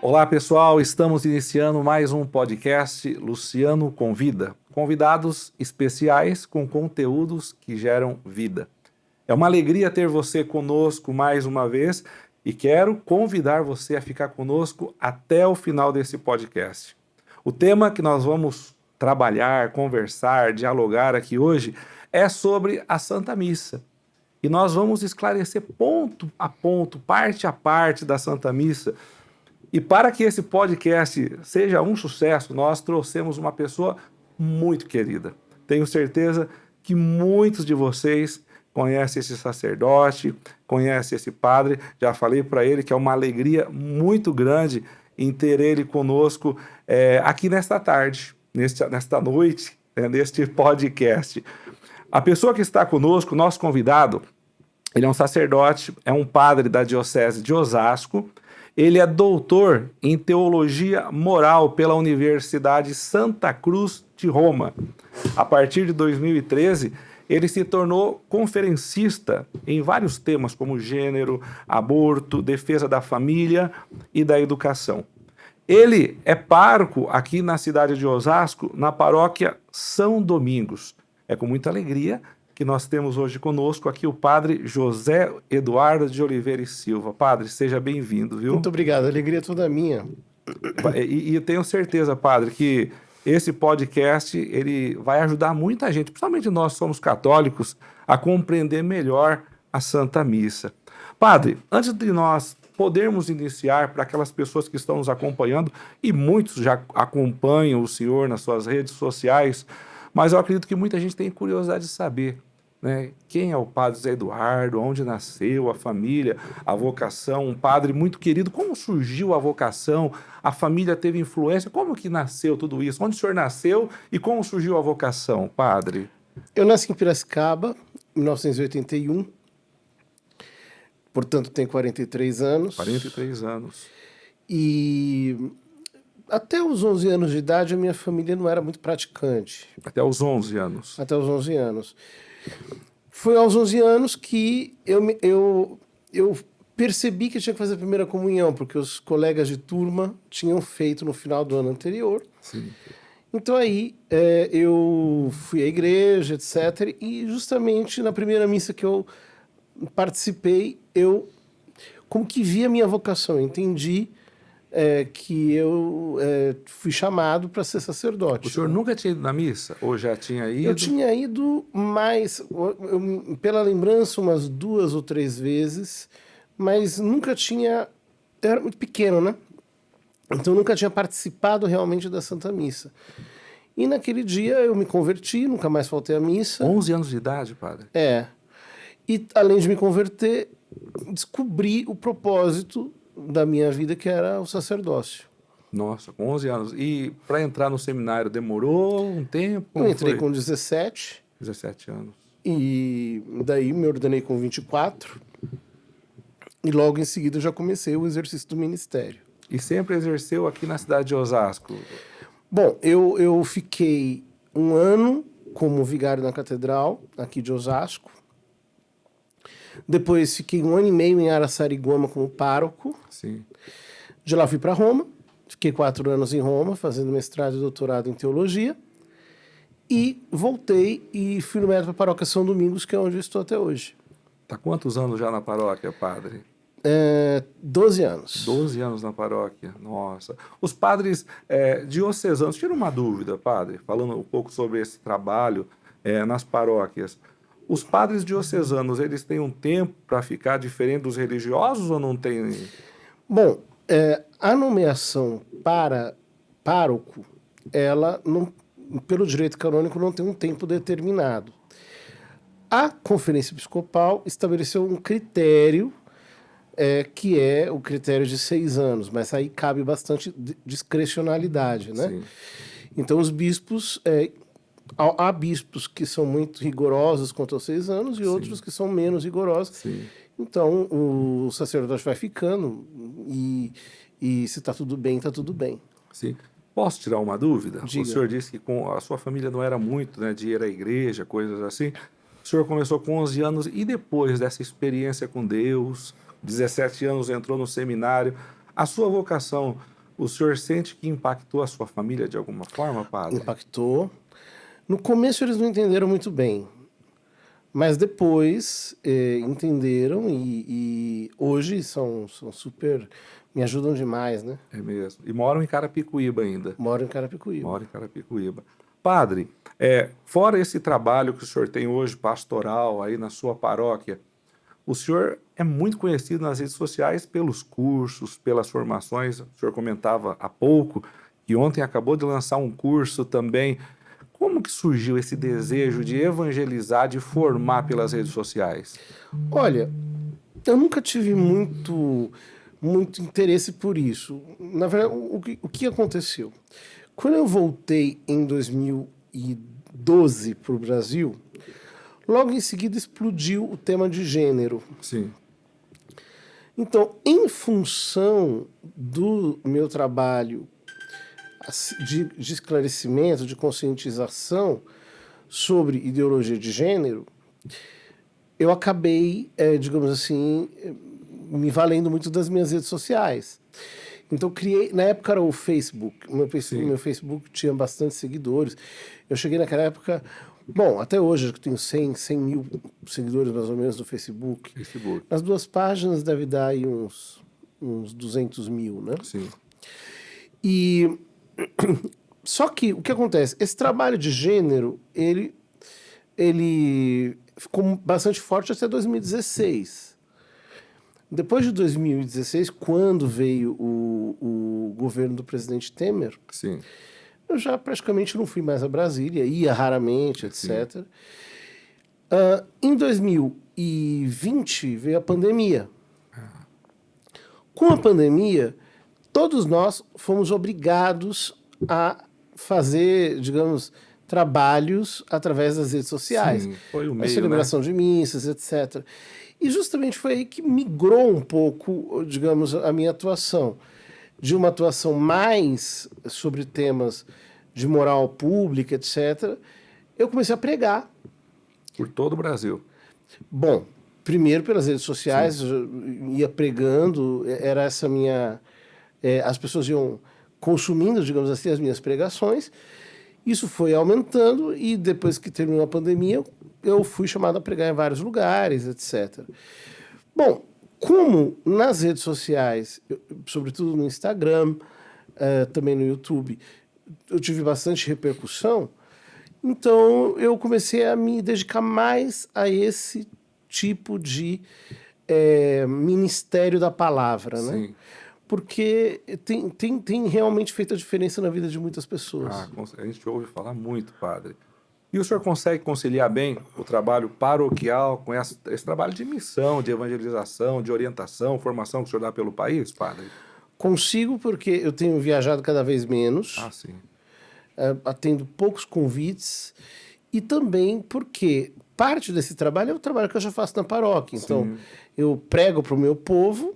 Olá pessoal, estamos iniciando mais um podcast Luciano Convida. Convidados especiais com conteúdos que geram vida. É uma alegria ter você conosco mais uma vez e quero convidar você a ficar conosco até o final desse podcast. O tema que nós vamos trabalhar, conversar, dialogar aqui hoje é sobre a Santa Missa. E nós vamos esclarecer ponto a ponto, parte a parte da Santa Missa. E para que esse podcast seja um sucesso, nós trouxemos uma pessoa muito querida. Tenho certeza que muitos de vocês conhecem esse sacerdote, conhecem esse padre. Já falei para ele que é uma alegria muito grande em ter ele conosco aqui nesta tarde, nesta noite, neste podcast. A pessoa que está conosco, nosso convidado, ele é um sacerdote, é um padre da Diocese de Osasco. Ele é doutor em Teologia Moral pela Universidade Santa Cruz de Roma. A partir de 2013, ele se tornou conferencista em vários temas como gênero, aborto, defesa da família e da educação. Ele é pároco aqui na cidade de Osasco, na paróquia São Domingos. É com muita alegria que nós temos hoje conosco aqui o padre José Eduardo de Oliveira e Silva. Padre, seja bem-vindo, viu? Muito obrigado, a alegria é toda minha. E tenho certeza, padre, que esse podcast ele vai ajudar muita gente, principalmente nós somos católicos, a compreender melhor a Santa Missa. Padre, antes de nós podermos iniciar para aquelas pessoas que estão nos acompanhando, e muitos já acompanham o senhor nas suas redes sociais, mas eu acredito que muita gente tem curiosidade de saber, né, quem é o padre Zé Eduardo, onde nasceu, a família, a vocação, um padre muito querido. Como surgiu a vocação? A família teve influência? Como que nasceu tudo isso? Onde o senhor nasceu e como surgiu a vocação, padre? Eu nasci em Piracicaba, em 1981, portanto tenho 43 anos. 43 anos. E até os 11 anos de idade a minha família não era muito praticante. Até os 11 anos. Até os 11 anos. Foi aos 11 anos que eu percebi que tinha que fazer a primeira comunhão, porque os colegas de turma tinham feito no final do ano anterior. Sim. Então aí eu fui à igreja, etc. E justamente na primeira missa que eu participei, eu como que vi a minha vocação, eu entendi que eu fui chamado para ser sacerdote. O senhor nunca tinha ido na missa? Ou já tinha ido? Eu tinha ido mais, pela lembrança, umas 2 ou 3 vezes, mas nunca tinha... Eu era muito pequeno, né? Então nunca tinha participado realmente da Santa Missa. E naquele dia eu me converti, nunca mais faltei à missa. 11 anos de idade, padre? E além de me converter, descobri o propósito da minha vida, que era o sacerdócio. Nossa, com 11 anos. E para entrar no seminário demorou um tempo? Eu entrei com 17. 17 anos. E daí me ordenei com 24. E logo em seguida já comecei o exercício do ministério. E sempre exerceu aqui na cidade de Osasco? Bom, eu fiquei 1 ano como vigário na catedral, aqui de Osasco. Depois fiquei 1 ano e meio em Araçariguama como pároco. Sim. De lá fui para Roma. Fiquei 4 anos em Roma, fazendo mestrado e doutorado em teologia. E voltei e fui nomeado para a paróquia São Domingos, que é onde eu estou até hoje. Está quantos anos já na paróquia, padre? 12 anos. 12 anos na paróquia, nossa. Os padres diocesanos, tira uma dúvida, padre, falando um pouco sobre esse trabalho nas paróquias. Os padres diocesanos, eles têm um tempo para ficar diferente dos religiosos ou não tem? Bom, a nomeação para pároco, ela, não, pelo direito canônico, não tem um tempo determinado. A Conferência Episcopal estabeleceu um critério, que é o critério de 6 anos, mas aí cabe bastante discrecionalidade, né? Sim. Então os bispos... Há bispos que são muito rigorosos quanto aos 6 anos e outros que são menos rigorosos. Sim. Então, o sacerdote vai ficando e se está tudo bem, está tudo bem. Sim. Posso tirar uma dúvida? Diga. O senhor disse que a sua família não era muito, né, de ir à igreja, coisas assim. O senhor começou com 11 anos e depois dessa experiência com Deus, 17 anos entrou no seminário. A sua vocação O senhor sente que impactou a sua família de alguma forma, padre? Impactou. No começo eles não entenderam muito bem, mas depois entenderam e hoje são super... me ajudam demais, né? É mesmo. E moram em Carapicuíba ainda. Moro em Carapicuíba. Moro em Carapicuíba. Padre, fora esse trabalho que o senhor tem hoje, pastoral, aí na sua paróquia, o senhor é muito conhecido nas redes sociais pelos cursos, pelas formações. O senhor comentava há pouco que ontem acabou de lançar um curso também. Como que surgiu esse desejo de evangelizar, de formar pelas redes sociais? Olha, eu nunca tive muito interesse por isso. Na verdade, o que aconteceu? Quando eu voltei em 2012 para o Brasil, logo em seguida explodiu o tema de gênero. Sim. Então, em função do meu trabalho de esclarecimento, de conscientização sobre ideologia de gênero, eu acabei, digamos assim, me valendo muito das minhas redes sociais. Então, criei... Na época era o Facebook. Meu Facebook tinha bastante seguidores. Eu cheguei naquela época... Bom, até hoje eu tenho 100 mil seguidores, mais ou menos, no Facebook. Nas duas páginas deve dar aí uns 200 mil, né? Sim. E... Só que, o que acontece? Esse trabalho de gênero, ele ficou bastante forte até 2016. Depois de 2016, quando veio o governo do presidente Temer, Sim. eu já praticamente não fui mais a Brasília, ia raramente, etc. Em 2020 veio a pandemia. Com a pandemia, todos nós fomos obrigados a fazer, digamos, trabalhos através das redes sociais. Sim, foi o meio, a celebração de missas, etc. E justamente foi aí que migrou um pouco, digamos, a minha atuação. De uma atuação mais sobre temas de moral pública, etc., eu comecei a pregar. Por todo o Brasil. Bom, primeiro pelas redes sociais, eu ia pregando, era essa minha... as pessoas iam consumindo, digamos assim, as minhas pregações. Isso foi aumentando e depois que terminou a pandemia, eu fui chamado a pregar em vários lugares, etc. Bom, como nas redes sociais, sobretudo no Instagram, também no YouTube, eu tive bastante repercussão, então eu comecei a me dedicar mais a esse tipo de ministério da palavra, Sim. né? Porque tem realmente feito a diferença na vida de muitas pessoas. A gente ouve falar muito, padre. E o senhor consegue conciliar bem o trabalho paroquial com esse trabalho de missão, de evangelização, de orientação, formação que o senhor dá pelo país, padre? Consigo porque eu tenho viajado cada vez menos, Sim. atendo poucos convites, e também porque parte desse trabalho é o trabalho que eu já faço na paróquia. Então, eu prego para o meu povo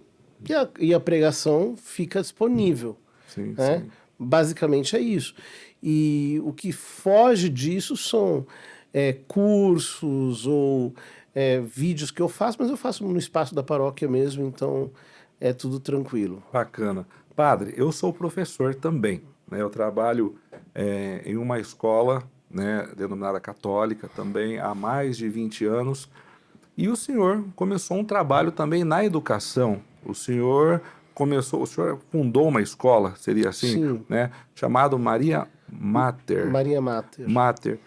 e a pregação fica disponível. Sim, né? sim. Basicamente é isso. E o que foge disso são cursos ou vídeos que eu faço, mas eu faço no espaço da paróquia mesmo, então é tudo tranquilo. Bacana. Padre, eu sou professor também, né? Eu trabalho em uma escola, né, denominada católica também há mais de 20 anos. E o senhor começou um trabalho também na educação. O senhor fundou uma escola, seria assim, Sim. né, chamado Maria Mater. Maria Mater. Mater.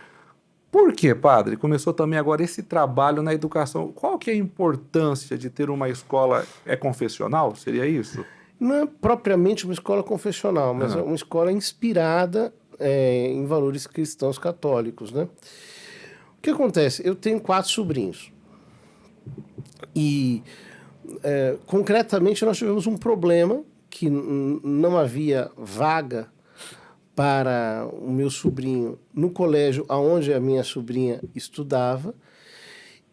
Por que, padre? Começou também agora esse trabalho na educação. Qual que é a importância de ter uma escola confessional? Seria isso? Não é propriamente uma escola confessional, mas é uma escola inspirada em valores cristãos católicos, né? O que acontece? Eu tenho 4 sobrinhos. E, concretamente, nós tivemos um problema que não havia vaga para o meu sobrinho no colégio onde a minha sobrinha estudava,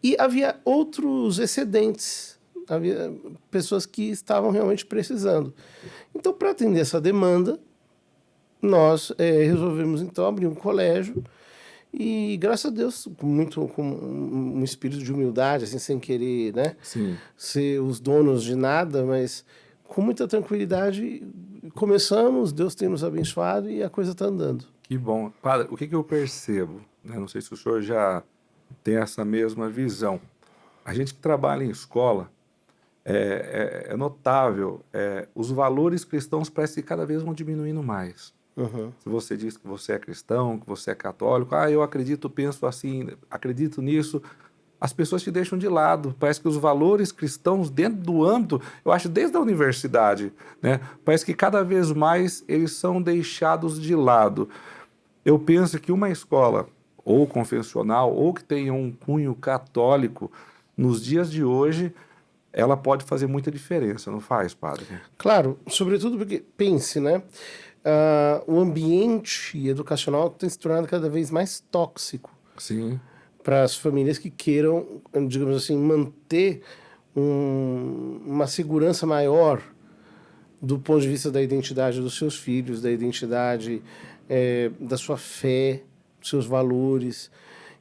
e havia outros excedentes, havia pessoas que estavam realmente precisando. Então, para atender essa demanda, nós resolvemos então abrir um colégio e, graças a Deus, com um espírito de humildade, assim, sem querer, né, Sim. ser os donos de nada, mas com muita tranquilidade começamos, Deus tem nos abençoado e a coisa está andando. Que bom. Padre, o que eu percebo, né? Não sei se o senhor já tem essa mesma visão. A gente que trabalha em escola, é notável, os valores cristãos parece que cada vez vão diminuindo mais. Uhum. Se você diz que você é cristão, que você é católico, eu acredito, penso assim, acredito nisso, as pessoas te deixam de lado. Parece que os valores cristãos dentro do âmbito, eu acho desde a universidade, né? Parece que cada vez mais eles são deixados de lado. Eu penso que uma escola, ou confessional, ou que tenha um cunho católico, nos dias de hoje, ela pode fazer muita diferença, não faz, padre? Claro, sobretudo porque, pense, né? O ambiente educacional tem se tornado cada vez mais tóxico Sim, para as famílias que queiram, digamos assim, manter uma segurança maior do ponto de vista da identidade dos seus filhos, da identidade da sua fé, dos seus valores.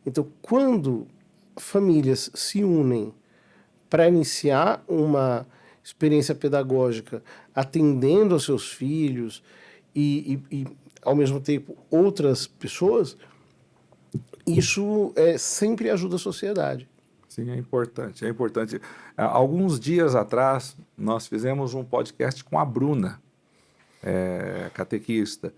Então, quando famílias se unem para iniciar uma experiência pedagógica atendendo aos seus filhos e ao mesmo tempo, outras pessoas, isso sempre ajuda a sociedade. sim, é importante, é importante. Alguns dias atrás, nós fizemos um podcast com a Bruna, catequista.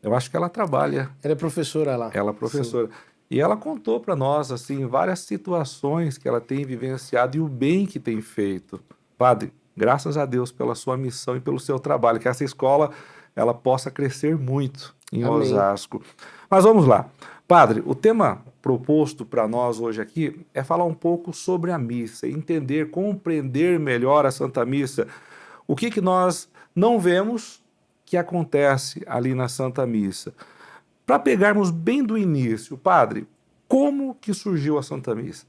Eu acho que ela trabalha, Ela é professora lá. ela é professora. E ela contou para nós, assim, várias situações que ela tem vivenciado e o bem que tem feito. Padre, graças a Deus pela sua missão e pelo seu trabalho, que essa escola ela possa crescer muito em Amém. Osasco. Mas vamos lá. Padre, o tema proposto para nós hoje aqui é falar um pouco sobre a missa, entender, compreender melhor a Santa Missa. O que nós não vemos que acontece ali na Santa Missa. Para pegarmos bem do início, padre, como que surgiu a Santa Missa?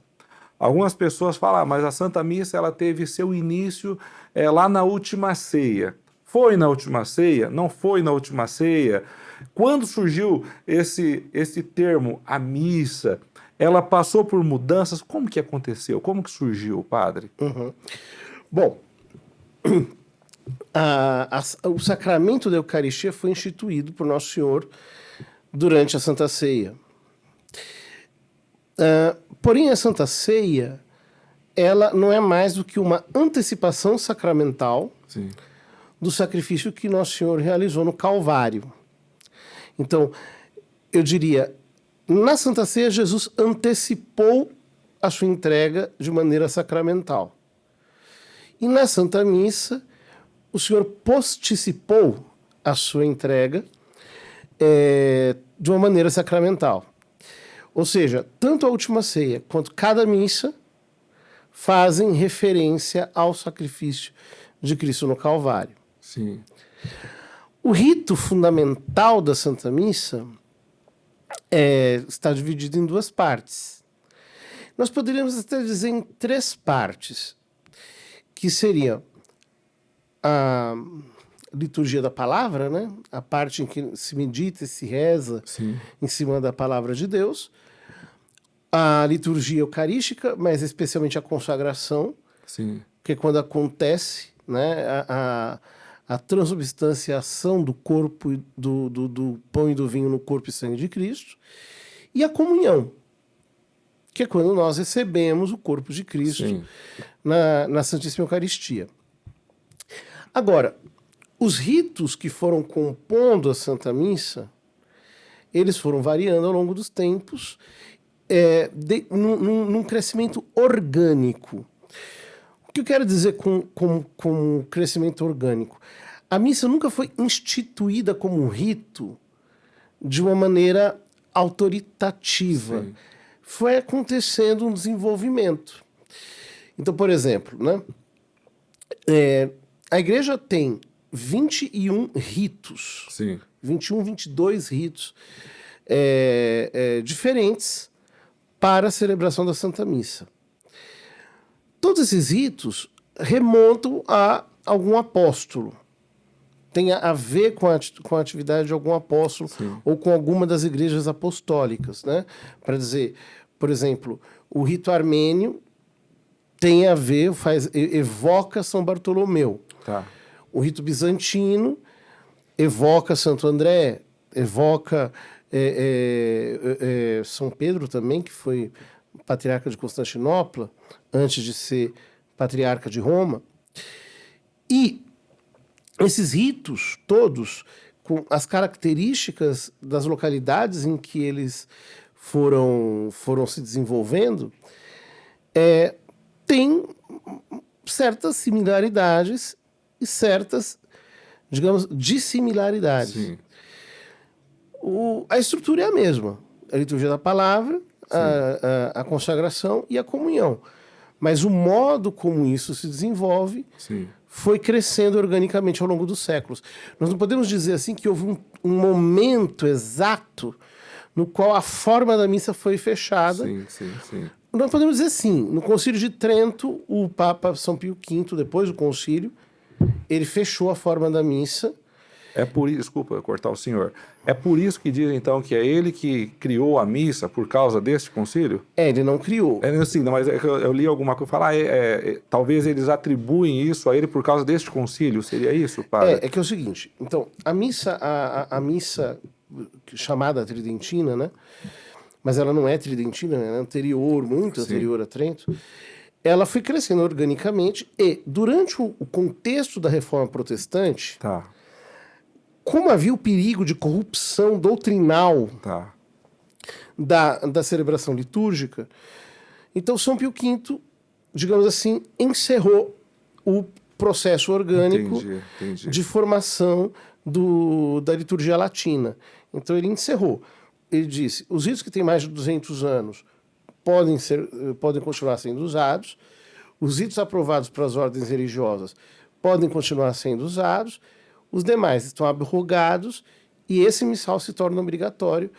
Algumas pessoas falam, mas a Santa Missa ela teve seu início lá na última ceia. Foi na última ceia? Não foi na última ceia? Quando surgiu esse termo, a missa, ela passou por mudanças? Como que aconteceu? Como que surgiu, padre? Uhum. Bom, o sacramento da Eucaristia foi instituído por Nosso Senhor durante a Santa Ceia. Porém, a Santa Ceia, ela não é mais do que uma antecipação sacramental Sim. do sacrifício que Nosso Senhor realizou no Calvário. Então, eu diria, na Santa Ceia, Jesus antecipou a sua entrega de maneira sacramental. E na Santa Missa, o Senhor posticipou a sua entrega de uma maneira sacramental. Ou seja, tanto a última ceia quanto cada missa fazem referência ao sacrifício de Cristo no Calvário. Sim. O rito fundamental da Santa Missa está dividido em duas partes. Nós poderíamos até dizer em três partes, que seria a liturgia da palavra, né? A parte em que se medita e se reza Sim. em cima da palavra de Deus, a liturgia eucarística, mas especialmente a consagração, Sim. que é quando acontece, né, a transubstanciação do corpo, do pão e do vinho no corpo e sangue de Cristo, e a comunhão, que é quando nós recebemos o corpo de Cristo na Santíssima Eucaristia. Agora, os ritos que foram compondo a Santa Missa, eles foram variando ao longo dos tempos, num crescimento orgânico. O que eu quero dizer com crescimento orgânico? A missa nunca foi instituída como um rito de uma maneira autoritativa. Sim. Foi acontecendo um desenvolvimento. Então, por exemplo, né, a igreja tem 21 ritos. Sim. 21, 22 ritos diferentes para a celebração da Santa Missa. Todos esses ritos remontam a algum apóstolo. Tem a ver com a atividade de algum apóstolo. Sim. Ou com alguma das igrejas apostólicas, né? Para dizer, por exemplo, o rito armênio tem a ver, evoca São Bartolomeu. Tá. O rito bizantino evoca Santo André, evoca São Pedro também, que foi patriarca de Constantinopla, antes de ser patriarca de Roma. E esses ritos todos, com as características das localidades em que eles foram se desenvolvendo, têm certas similaridades e certas, digamos, dissimilaridades. Sim. A estrutura é a mesma. A liturgia da palavra, a consagração e a comunhão. Mas o modo como isso se desenvolve Sim. foi crescendo organicamente ao longo dos séculos. Nós não podemos dizer assim que houve um momento exato no qual a forma da missa foi fechada. Sim, sim, sim. Nós podemos dizer sim. No Concílio de Trento, o Papa São Pio V, depois do concílio, ele fechou a forma da missa. É por isso, desculpa cortar o senhor, é por isso que dizem então que é ele que criou a missa por causa deste concílio? Ele não criou. É assim, não, mas eu li alguma coisa, falar, talvez eles atribuem isso a ele por causa deste concílio, seria isso, padre? É que é o seguinte, então, a missa chamada tridentina, né? Mas ela não é tridentina, ela é anterior, muito anterior a Trento, ela foi crescendo organicamente e, durante o contexto da Reforma Protestante, Tá, como havia o perigo de corrupção doutrinal tá. da celebração litúrgica, então São Pio V, digamos assim, encerrou o processo orgânico Entendi. de formação da liturgia latina. Então ele encerrou. Ele disse, os ritos que têm mais de 200 anos podem continuar sendo usados, os ritos aprovados para as ordens religiosas podem continuar sendo usados, os demais estão abrogados e esse missal se torna obrigatório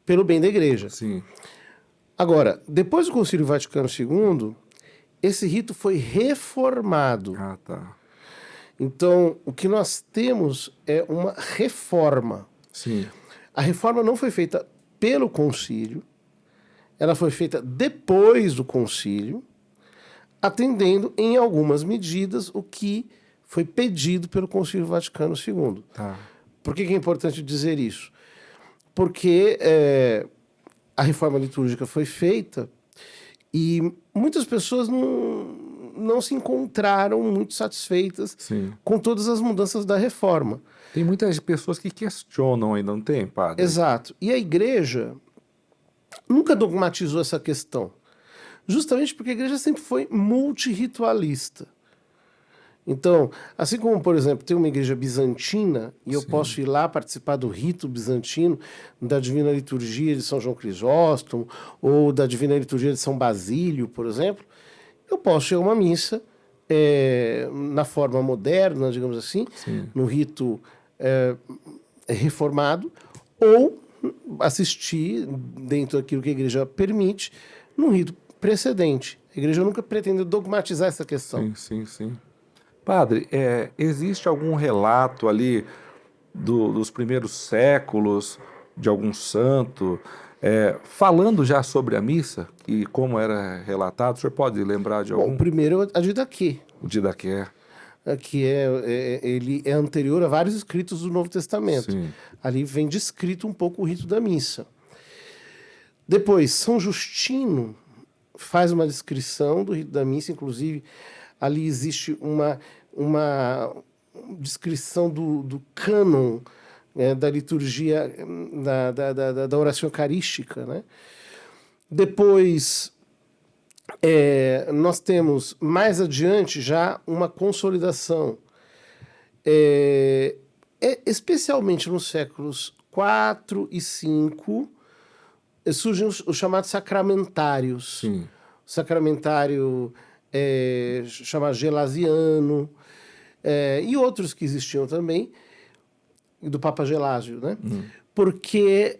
pelo bem da igreja. Sim. Agora, depois do Concílio Vaticano II, esse rito foi reformado. Ah, tá. Então, o que nós temos é uma reforma. Sim. A reforma não foi feita pelo concílio, ela foi feita depois do concílio, atendendo em algumas medidas o que foi pedido pelo Concílio Vaticano II. Tá. Por que é importante dizer isso? Porque a reforma litúrgica foi feita e muitas pessoas não se encontraram muito satisfeitas Sim. com todas as mudanças da reforma. Tem muitas pessoas que questionam ainda, não tem, padre? Exato. E a igreja nunca dogmatizou essa questão, justamente porque a igreja sempre foi multirritualista. Então, assim como, por exemplo, tem uma igreja bizantina, e eu posso ir lá participar do rito bizantino, da Divina Liturgia de São João Crisóstomo, ou da Divina Liturgia de São Basílio, por exemplo, eu posso ir a uma missa na forma moderna, digamos assim, no rito reformado, ou assistir, dentro daquilo que a igreja permite, num rito precedente. A igreja nunca pretende dogmatizar essa questão. Sim. Padre, existe algum relato ali dos primeiros séculos, de algum santo, falando já sobre a missa e como era relatado? O senhor pode lembrar de algum? Bom, primeiro a Didaquê, O Didaqué. que ele é anterior a vários escritos do Novo Testamento. Sim. Ali vem descrito um pouco o rito da missa. Depois, São Justino faz uma descrição do rito da missa, inclusive ali existe uma descrição do cânon da liturgia, da oração eucarística, né? Depois, nós temos mais adiante já uma consolidação, especialmente nos séculos IV e V, surgem os chamados sacramentários. Sim. O sacramentário chamado Gelasiano, e outros que existiam também, do Papa Gelásio, né? Porque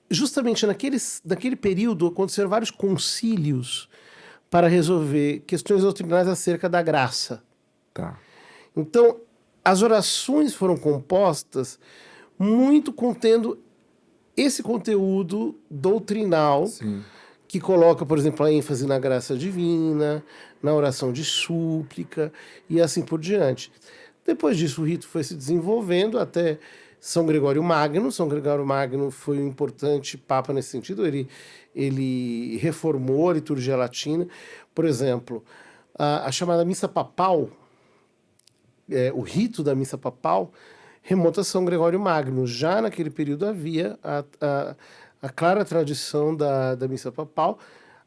justamente naquele período aconteceram vários concílios para resolver questões doutrinais acerca da graça. Tá. Então, as orações foram compostas muito contendo esse conteúdo doutrinal. Sim. Que coloca, por exemplo, a ênfase na graça divina, na oração de súplica e assim por diante. Depois disso, o rito foi se desenvolvendo até São Gregório Magno. São Gregório Magno foi um importante papa nesse sentido. Ele reformou a liturgia latina. Por exemplo, a chamada missa papal, o rito da missa papal, remonta a São Gregório Magno. Já naquele período havia a clara tradição da missa papal,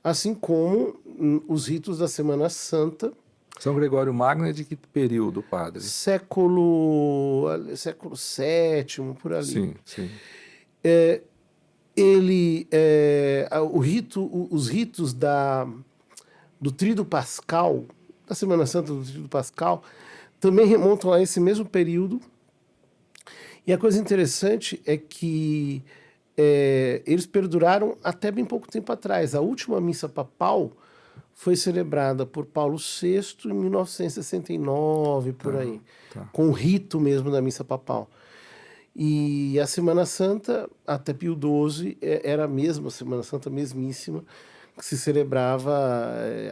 assim como os ritos da Semana Santa. São Gregório Magno é de que período, padre? Século VII, por ali. Sim, sim. Os ritos do Tríduo Pascal, da Semana Santa do Tríduo Pascal, também remontam a esse mesmo período. E a coisa interessante é que eles perduraram até bem pouco tempo atrás. A última missa papal foi celebrada por Paulo VI em 1969, por aí, com o rito mesmo da missa papal. E a Semana Santa, até Pio XII, era a mesma Semana Santa mesmíssima, que se celebrava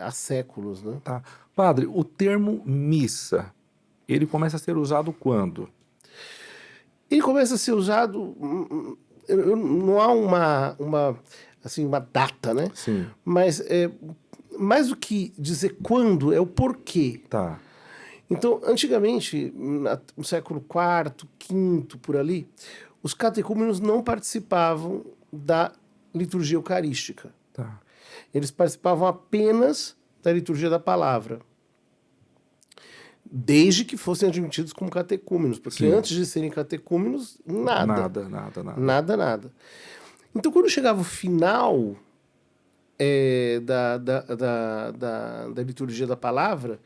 há séculos, né? Tá. Padre, o termo missa, ele começa a ser usado quando? Ele começa a ser usado, não há uma data, né? Sim. Mas mais do que dizer quando, é o porquê. Tá. Então, antigamente, no século IV, V, por ali, os catecúmenos não participavam da liturgia eucarística. Tá. Eles participavam apenas da liturgia da palavra, desde que fossem admitidos como catecúmenos, porque antes de serem catecúmenos, nada. Nada. Então, quando chegava o final da liturgia da palavra,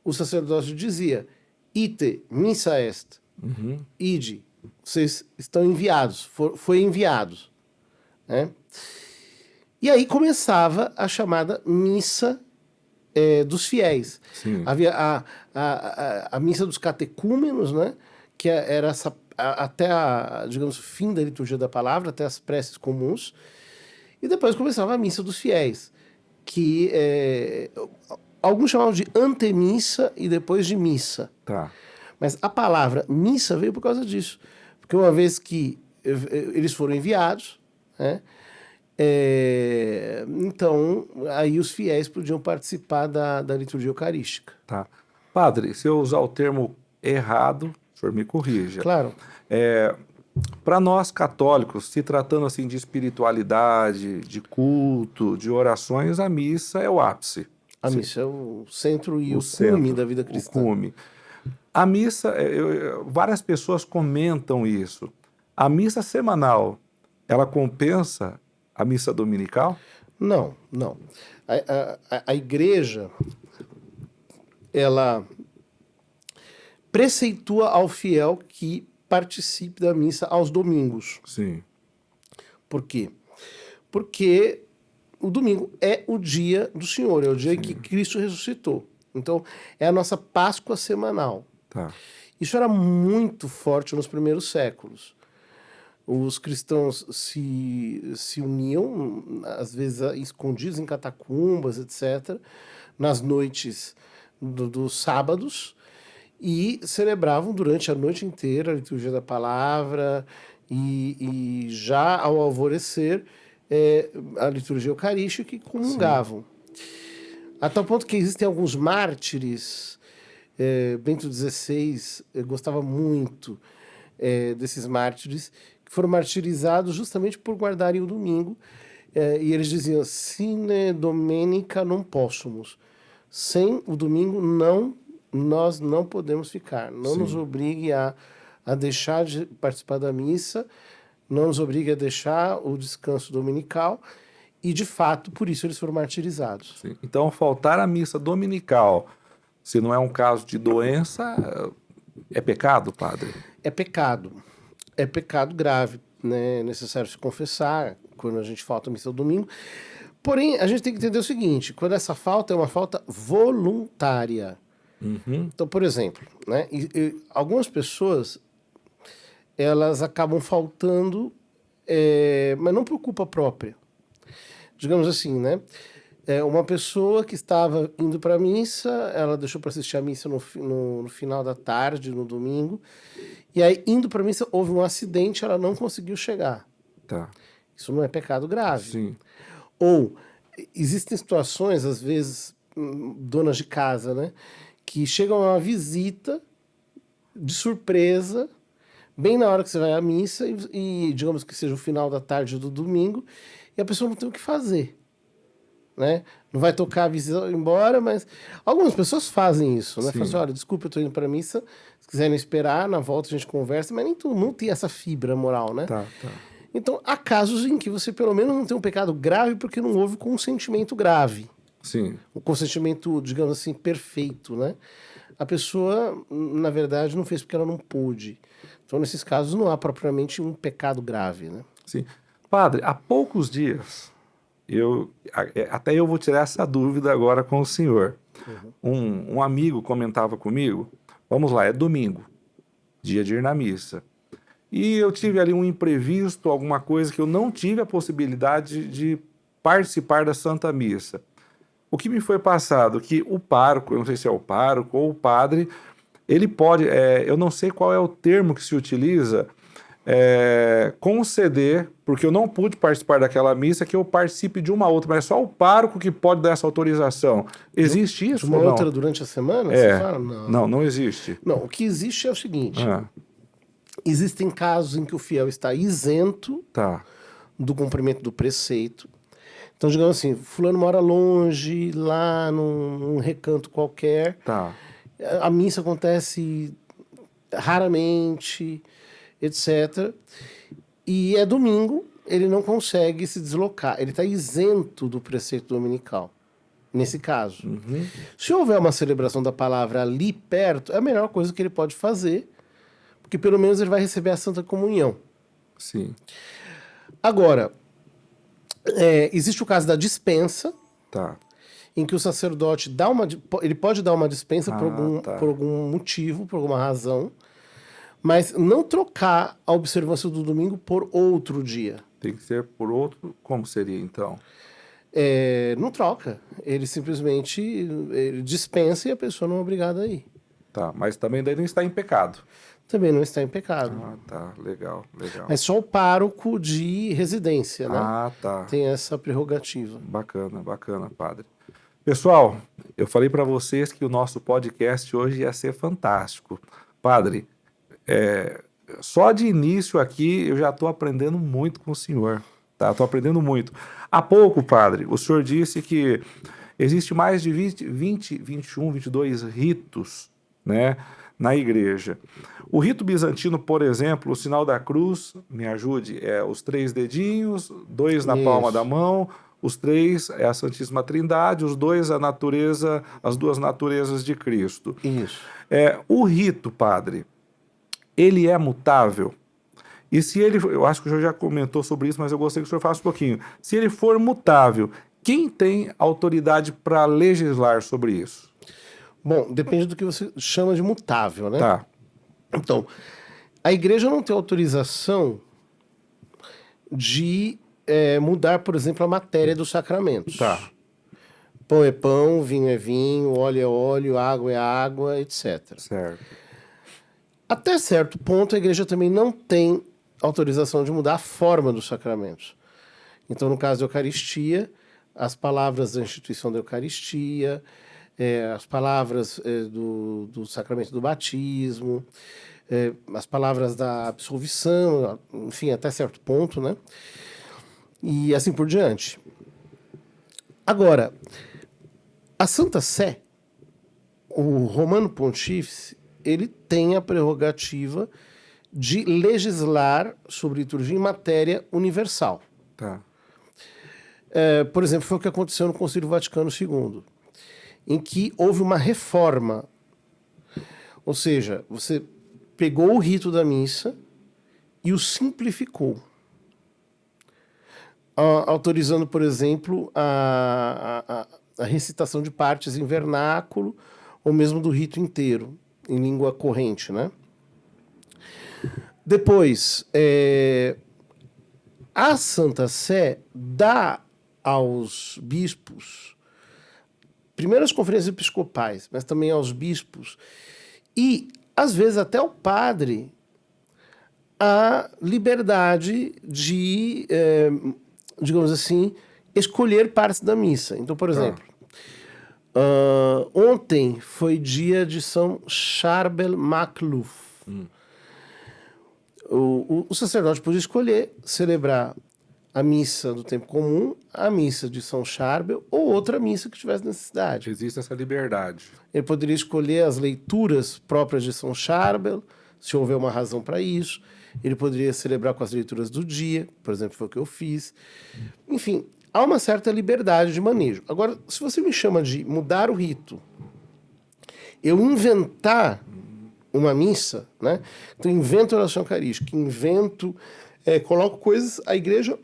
o sacerdócio dizia: ite missa est, ide, vocês estão enviados, foi enviados. Né? E aí começava a chamada missa dos fiéis. Sim. Havia a missa dos catecúmenos, né? Que era até digamos, o fim da liturgia da palavra, até as preces comuns. E depois começava a missa dos fiéis, que alguns chamavam de antemissa e depois de missa. Tá. Mas a palavra missa veio por causa disso. Porque uma vez que eles foram enviados, né, então aí os fiéis podiam participar da liturgia eucarística. Tá. Padre, se eu usar o termo errado, o senhor me corrija. Claro. Para nós católicos, se tratando assim de espiritualidade, de culto, de orações, a missa é o ápice. A missa é o centro e o cume da vida cristã. O cume. A missa, várias pessoas comentam isso. A missa semanal, ela compensa a missa dominical? Não. A igreja, ela preceitua ao fiel que participe da missa aos domingos. Sim. Por quê? Porque o domingo é o dia do Senhor, é o dia que Cristo ressuscitou. Então, é a nossa Páscoa semanal. Tá. Isso era muito forte nos primeiros séculos. Os cristãos se uniam, às vezes escondidos em catacumbas, etc., nas noites dos sábados, e celebravam durante a noite inteira a liturgia da palavra, e já ao alvorecer a liturgia eucarística, e comungavam. A tal ponto que existem alguns mártires. Bento XVI gostava muito desses mártires, que foram martirizados justamente por guardarem o domingo, e eles diziam: sine domenica non possumus. Sem o domingo nós não podemos ficar. Não nos obrigue a deixar de participar da missa, não nos obrigue a deixar o descanso dominical, e de fato por isso eles foram martirizados. Sim. Então, faltar a missa dominical, se não é um caso de doença, é pecado, padre? É pecado grave, né? É necessário se confessar quando a gente falta a missa do domingo. Porém, a gente tem que entender o seguinte: quando essa falta é uma falta voluntária. Então, por exemplo, né, algumas pessoas elas acabam faltando, mas não por culpa própria. Digamos assim, né? Uma pessoa que estava indo para a missa, ela deixou para assistir a missa no final da tarde, no domingo, e aí, indo para a missa, houve um acidente, ela não conseguiu chegar. Tá. Isso não é pecado grave. Sim. Ou existem situações, às vezes, donas de casa, né, que chegam a uma visita de surpresa, bem na hora que você vai à missa, e digamos que seja o final da tarde do domingo, e a pessoa não tem o que fazer. Né? Não vai tocar a visita embora, mas algumas pessoas fazem isso, né? Sim. Falam assim, olha, desculpa, eu tô indo para a missa, se quiserem esperar, na volta a gente conversa, mas nem todo mundo tem essa fibra moral, né? Tá. Então, há casos em que você pelo menos não tem um pecado grave porque não houve consentimento grave. Sim. O consentimento, digamos assim, perfeito, né? A pessoa, na verdade, não fez porque ela não pôde. Então, nesses casos, não há propriamente um pecado grave, né? Sim. Padre, há poucos dias, até eu vou tirar essa dúvida agora com o senhor. Um amigo comentava comigo, vamos lá, é domingo, dia de ir na missa. E eu tive ali um imprevisto, alguma coisa que eu não tive a possibilidade de participar da Santa Missa. O que me foi passado, que o pároco, eu não sei se é o pároco ou o padre, ele pode, eu não sei qual é o termo que se utiliza, conceder, porque eu não pude participar daquela missa, que eu participe de uma outra, mas é só o pároco que pode dar essa autorização. Existe isso De uma ou não? outra durante a semana, você fala? Não. Não existe. Não, o que existe é o seguinte. Ah, Existem casos em que o fiel está isento tá, do cumprimento do preceito. Então, digamos assim, fulano mora longe, lá num recanto qualquer. tá, A missa acontece raramente, etc. E é domingo, ele não consegue se deslocar. Ele está isento do preceito dominical, nesse caso. Se houver uma celebração da palavra ali perto, é a melhor coisa que ele pode fazer, porque pelo menos ele vai receber a Santa Comunhão. sim, Agora, existe o caso da dispensa, tá, em que o sacerdote ele pode dar uma dispensa tá. por algum motivo, por alguma razão, mas não trocar a observância do domingo por outro dia. Tem que ser por outro, como seria então? Não troca. Ele simplesmente dispensa e a pessoa não é obrigada a ir. Tá, mas também daí não está em pecado. Também não está em pecado. Ah, tá, legal. É só o pároco de residência, né? Ah, tá. Tem essa prerrogativa. Bacana, padre. Pessoal, eu falei para vocês que o nosso podcast hoje ia ser fantástico. Padre, só de início aqui eu já estou aprendendo muito com o senhor. Tá? Estou aprendendo muito. Há pouco, padre, o senhor disse que existe mais de 20, 21, 22 ritos, né, na igreja. O rito bizantino, por exemplo, o sinal da cruz, me ajude, os 3 dedinhos, 2 na palma da mão, os 3 é a Santíssima Trindade, os 2 as 2 naturezas de Cristo. Isso. O rito, padre, ele é mutável? E se ele, eu acho que o senhor já comentou sobre isso, mas eu gostaria que o senhor falasse um pouquinho. Se ele for mutável, quem tem autoridade para legislar sobre isso? Bom, depende do que você chama de mutável, né? Tá. Então, a igreja não tem autorização de mudar, por exemplo, a matéria dos sacramentos. Tá. Pão é pão, vinho é vinho, óleo é óleo, água é água, etc. Certo. Até certo ponto, a igreja também não tem autorização de mudar a forma dos sacramentos. Então, no caso da Eucaristia, as palavras da instituição da Eucaristia, as palavras do sacramento do batismo, as palavras da absolvição, enfim, até certo ponto, né? E assim por diante. Agora, a Santa Sé, o Romano Pontífice, ele tem a prerrogativa de legislar sobre liturgia em matéria universal. Tá. Por exemplo, foi o que aconteceu no Concílio Vaticano II, em que houve uma reforma. Ou seja, você pegou o rito da missa e o simplificou. Autorizando, por exemplo, a recitação de partes em vernáculo, ou mesmo do rito inteiro, em língua corrente, né? Depois, a Santa Sé dá aos bispos primeiro às conferências episcopais, mas também aos bispos, e às vezes até ao padre, a liberdade de, digamos assim, escolher partes da missa. Então, por exemplo, ontem foi dia de São Charbel Macluf. O sacerdote podia escolher celebrar a missa do tempo comum, a missa de São Charbel ou outra missa que tivesse necessidade. Existe essa liberdade. Ele poderia escolher as leituras próprias de São Charbel, se houver uma razão para isso. Ele poderia celebrar com as leituras do dia, por exemplo, foi o que eu fiz. Enfim, há uma certa liberdade de manejo. Agora, se você me chama de mudar o rito, eu inventar uma missa, né? Então, invento a oração eucarística, coloco coisas, a igreja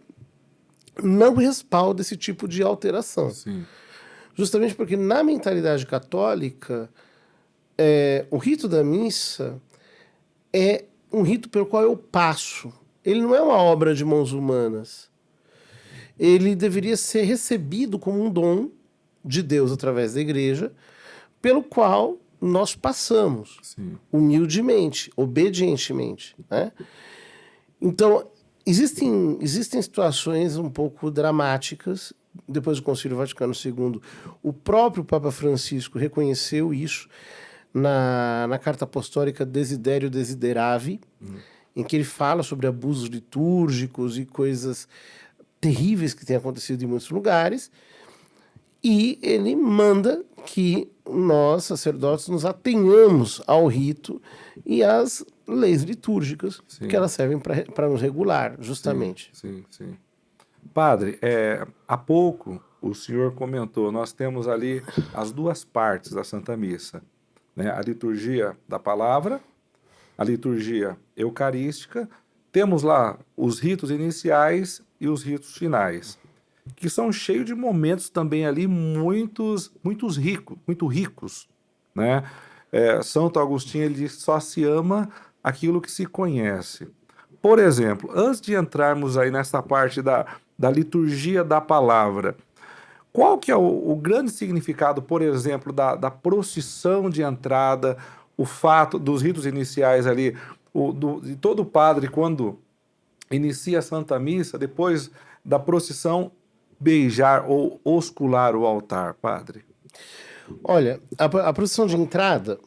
não respalda esse tipo de alteração. Sim. Justamente porque na mentalidade católica, o rito da missa é um rito pelo qual eu passo. Ele não é uma obra de mãos humanas. Ele deveria ser recebido como um dom de Deus através da igreja, pelo qual nós passamos. Sim. Humildemente, obedientemente, né? Então, existem situações um pouco dramáticas. Depois do Concílio Vaticano II, o próprio Papa Francisco reconheceu isso na Carta Apostólica Desiderio Desideravi, em que ele fala sobre abusos litúrgicos e coisas terríveis que têm acontecido em muitos lugares, e ele manda que nós, sacerdotes, nos atenhamos ao rito e às leis litúrgicas, sim, que elas servem para nos regular, justamente. Sim, sim, sim. Padre, há pouco o senhor comentou, nós temos ali as duas partes da Santa Missa, né? A liturgia da palavra, a liturgia eucarística, temos lá os ritos iniciais e os ritos finais, que são cheios de momentos também ali muito ricos, né? Santo Agostinho, ele diz que só se ama aquilo que se conhece. Por exemplo, antes de entrarmos aí nessa parte da liturgia da palavra, qual que é o grande significado, por exemplo, da procissão de entrada, o fato dos ritos iniciais ali, de todo padre, quando inicia a Santa Missa, depois da procissão, beijar ou oscular o altar, padre? Olha, a procissão de entrada,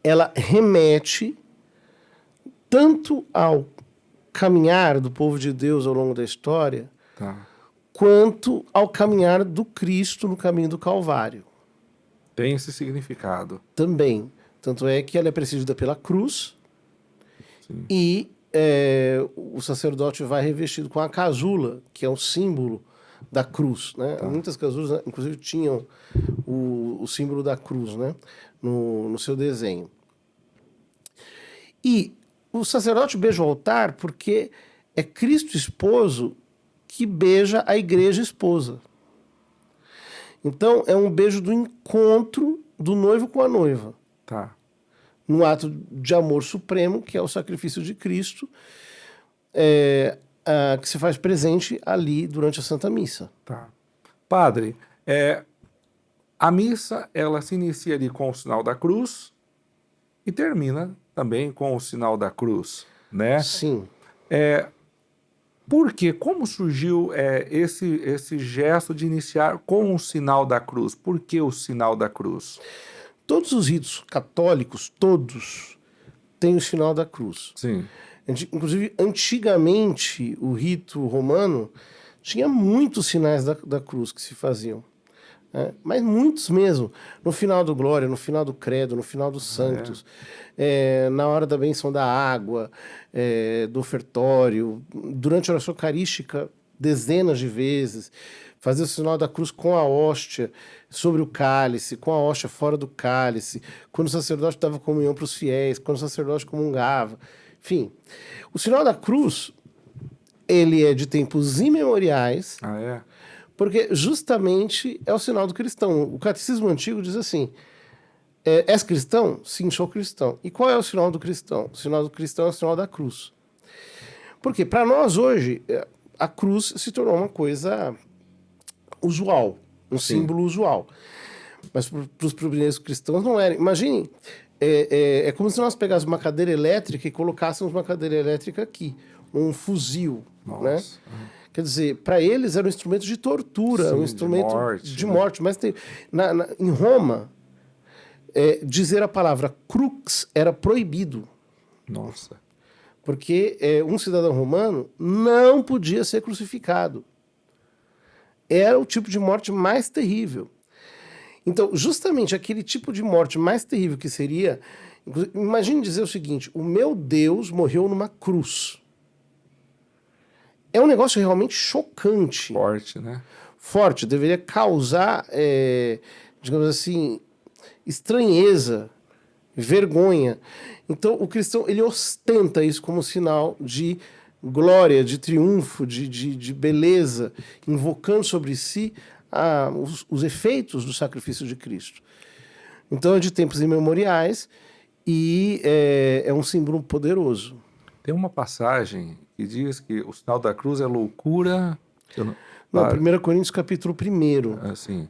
ela remete tanto ao caminhar do povo de Deus ao longo da história, quanto ao caminhar do Cristo no caminho do Calvário. Tem esse significado. Também. Tanto é que ela é precedida pela cruz. Sim. E o sacerdote vai revestido com a casula, que é um símbolo da cruz, né? Muitas casulas, né, inclusive, tinham o símbolo da cruz, né, no seu desenho. E o sacerdote beija o altar porque é Cristo esposo que beija a igreja esposa. Então, é um beijo do encontro do noivo com a noiva. Num ato de amor supremo, que é o sacrifício de Cristo, que se faz presente ali durante a Santa Missa. Padre, a missa, ela se inicia ali com o sinal da cruz e termina também com o sinal da cruz, né? Sim. Por quê? Como surgiu esse gesto de iniciar com o sinal da cruz? Por que o sinal da cruz? Todos os ritos católicos, todos, têm o sinal da cruz. Sim. Inclusive, antigamente, o rito romano tinha muitos sinais da cruz que se faziam. Mas muitos mesmo. No final do Glória, no final do Credo, no final dos Santos, na hora da benção da água, do ofertório, durante a oração eucarística, dezenas de vezes. Fazer o sinal da cruz com a hóstia sobre o cálice, com a hóstia fora do cálice, quando o sacerdote dava comunhão para os fiéis, quando o sacerdote comungava. Enfim, o sinal da cruz, ele é de tempos imemoriais, porque justamente é o sinal do cristão. O catecismo antigo diz assim, és cristão? Sim, sou cristão. E qual é o sinal do cristão? O sinal do cristão é o sinal da cruz. Porque para nós hoje, a cruz se tornou uma coisa usual, um Sim. símbolo usual. Mas para os primeiros cristãos não era. Imagine, é como se nós pegássemos uma cadeira elétrica e colocássemos uma cadeira elétrica aqui, um fuzil, né? Nossa. Quer dizer, para eles era um instrumento de tortura, um Sim, instrumento de né? morte. Mas em Roma, dizer a palavra crux era proibido, Nossa. porque um cidadão romano não podia ser crucificado. Era o tipo de morte mais terrível. Então, justamente aquele tipo de morte mais terrível que seria... Imagine dizer o seguinte, o meu Deus morreu numa cruz. É um negócio realmente chocante. Forte, né? Forte, deveria causar, digamos assim, estranheza, vergonha. Então, o cristão, ele ostenta isso como sinal de glória, de triunfo, de beleza, invocando sobre si os efeitos do sacrifício de Cristo. Então, é de tempos imemoriais e é um símbolo poderoso. Tem uma passagem que diz que o sinal da cruz é loucura. Não, 1 Coríntios capítulo 1. Assim.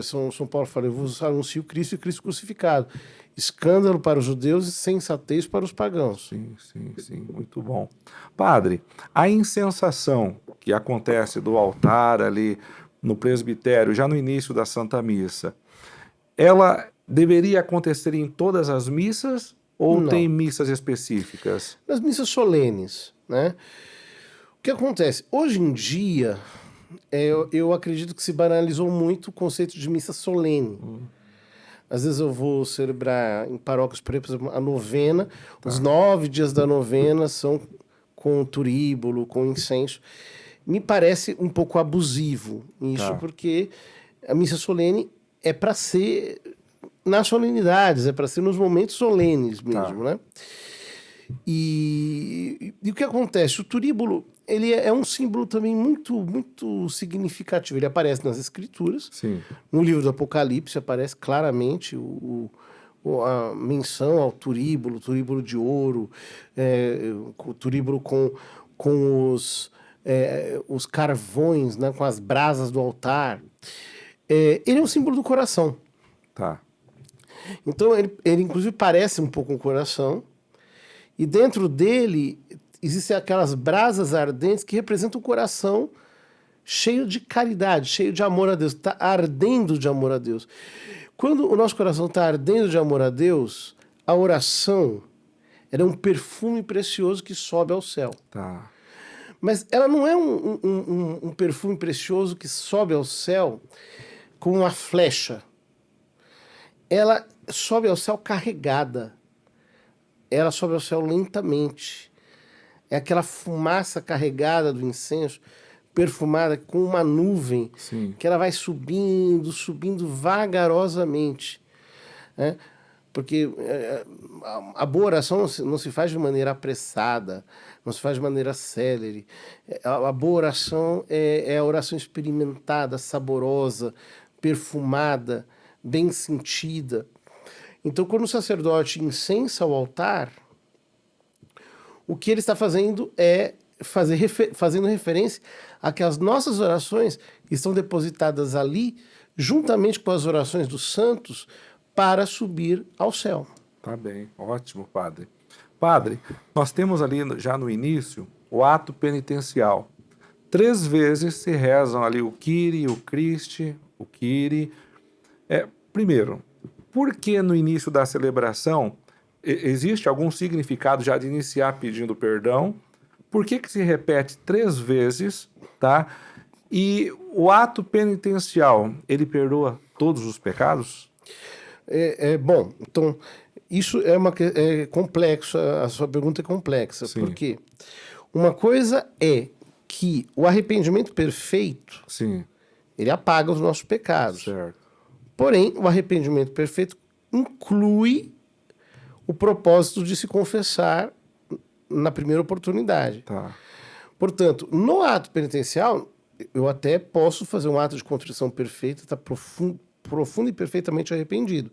São Paulo fala, eu vos anuncio Cristo e Cristo crucificado. Escândalo para os judeus e sensatez para os pagãos. Sim, muito bom. Padre, a incensação que acontece do altar ali no presbitério, já no início da Santa Missa, ela deveria acontecer em todas as missas ou Não. tem missas específicas? Nas missas solenes, né? O que acontece? Hoje em dia, eu acredito que se banalizou muito o conceito de missa solene. Às vezes eu vou celebrar em paróquias, por exemplo, a novena. Os 9 dias da novena são com turíbulo, com incenso. Me parece um pouco abusivo isso, porque a missa solene é para ser nas solenidades, é para ser nos momentos solenes mesmo, né? E o que acontece? O turíbulo, ele é um símbolo também muito significativo. Ele aparece nas escrituras. Sim. No livro do Apocalipse aparece claramente a menção ao turíbulo de ouro, o turíbulo com os carvões, né, com as brasas do altar. Ele é um símbolo do coração. Tá. Então ele inclusive parece um pouco um coração, e dentro dele existem aquelas brasas ardentes que representam o coração cheio de caridade, cheio de amor a Deus, está ardendo de amor a Deus. Quando o nosso coração está ardendo de amor a Deus, a oração é um perfume precioso que sobe ao céu. Tá. Mas ela não é um perfume precioso que sobe ao céu como uma flecha. Ela sobe ao céu carregada. Ela sobe ao céu lentamente. É aquela fumaça carregada do incenso, perfumada com uma nuvem, Sim. que ela vai subindo vagarosamente. Né? Porque a boa oração não se faz de maneira apressada, não se faz de maneira célere. A boa oração é a oração experimentada, saborosa, perfumada, bem sentida. Então, quando o sacerdote incensa o altar, o que ele está fazendo é fazendo referência a que as nossas orações estão depositadas ali, juntamente com as orações dos santos, para subir ao céu. Tá bem, ótimo, padre. Padre, nós temos ali já no início o ato penitencial. 3 vezes se rezam ali o Kyrie, o Christe, o Kyrie. Primeiro, por que no início da celebração existe algum significado já de iniciar pedindo perdão? Por que se repete 3 vezes, tá? E o ato penitencial, ele perdoa todos os pecados? Bom, então, isso é complexo, a sua pergunta é complexa. Sim. Por quê? Uma coisa é que o arrependimento perfeito, Sim. ele apaga os nossos pecados. Certo. Porém, o arrependimento perfeito inclui o propósito de se confessar na primeira oportunidade. Tá. Portanto, no ato penitencial, eu até posso fazer um ato de contrição perfeita, estar profundo e perfeitamente arrependido.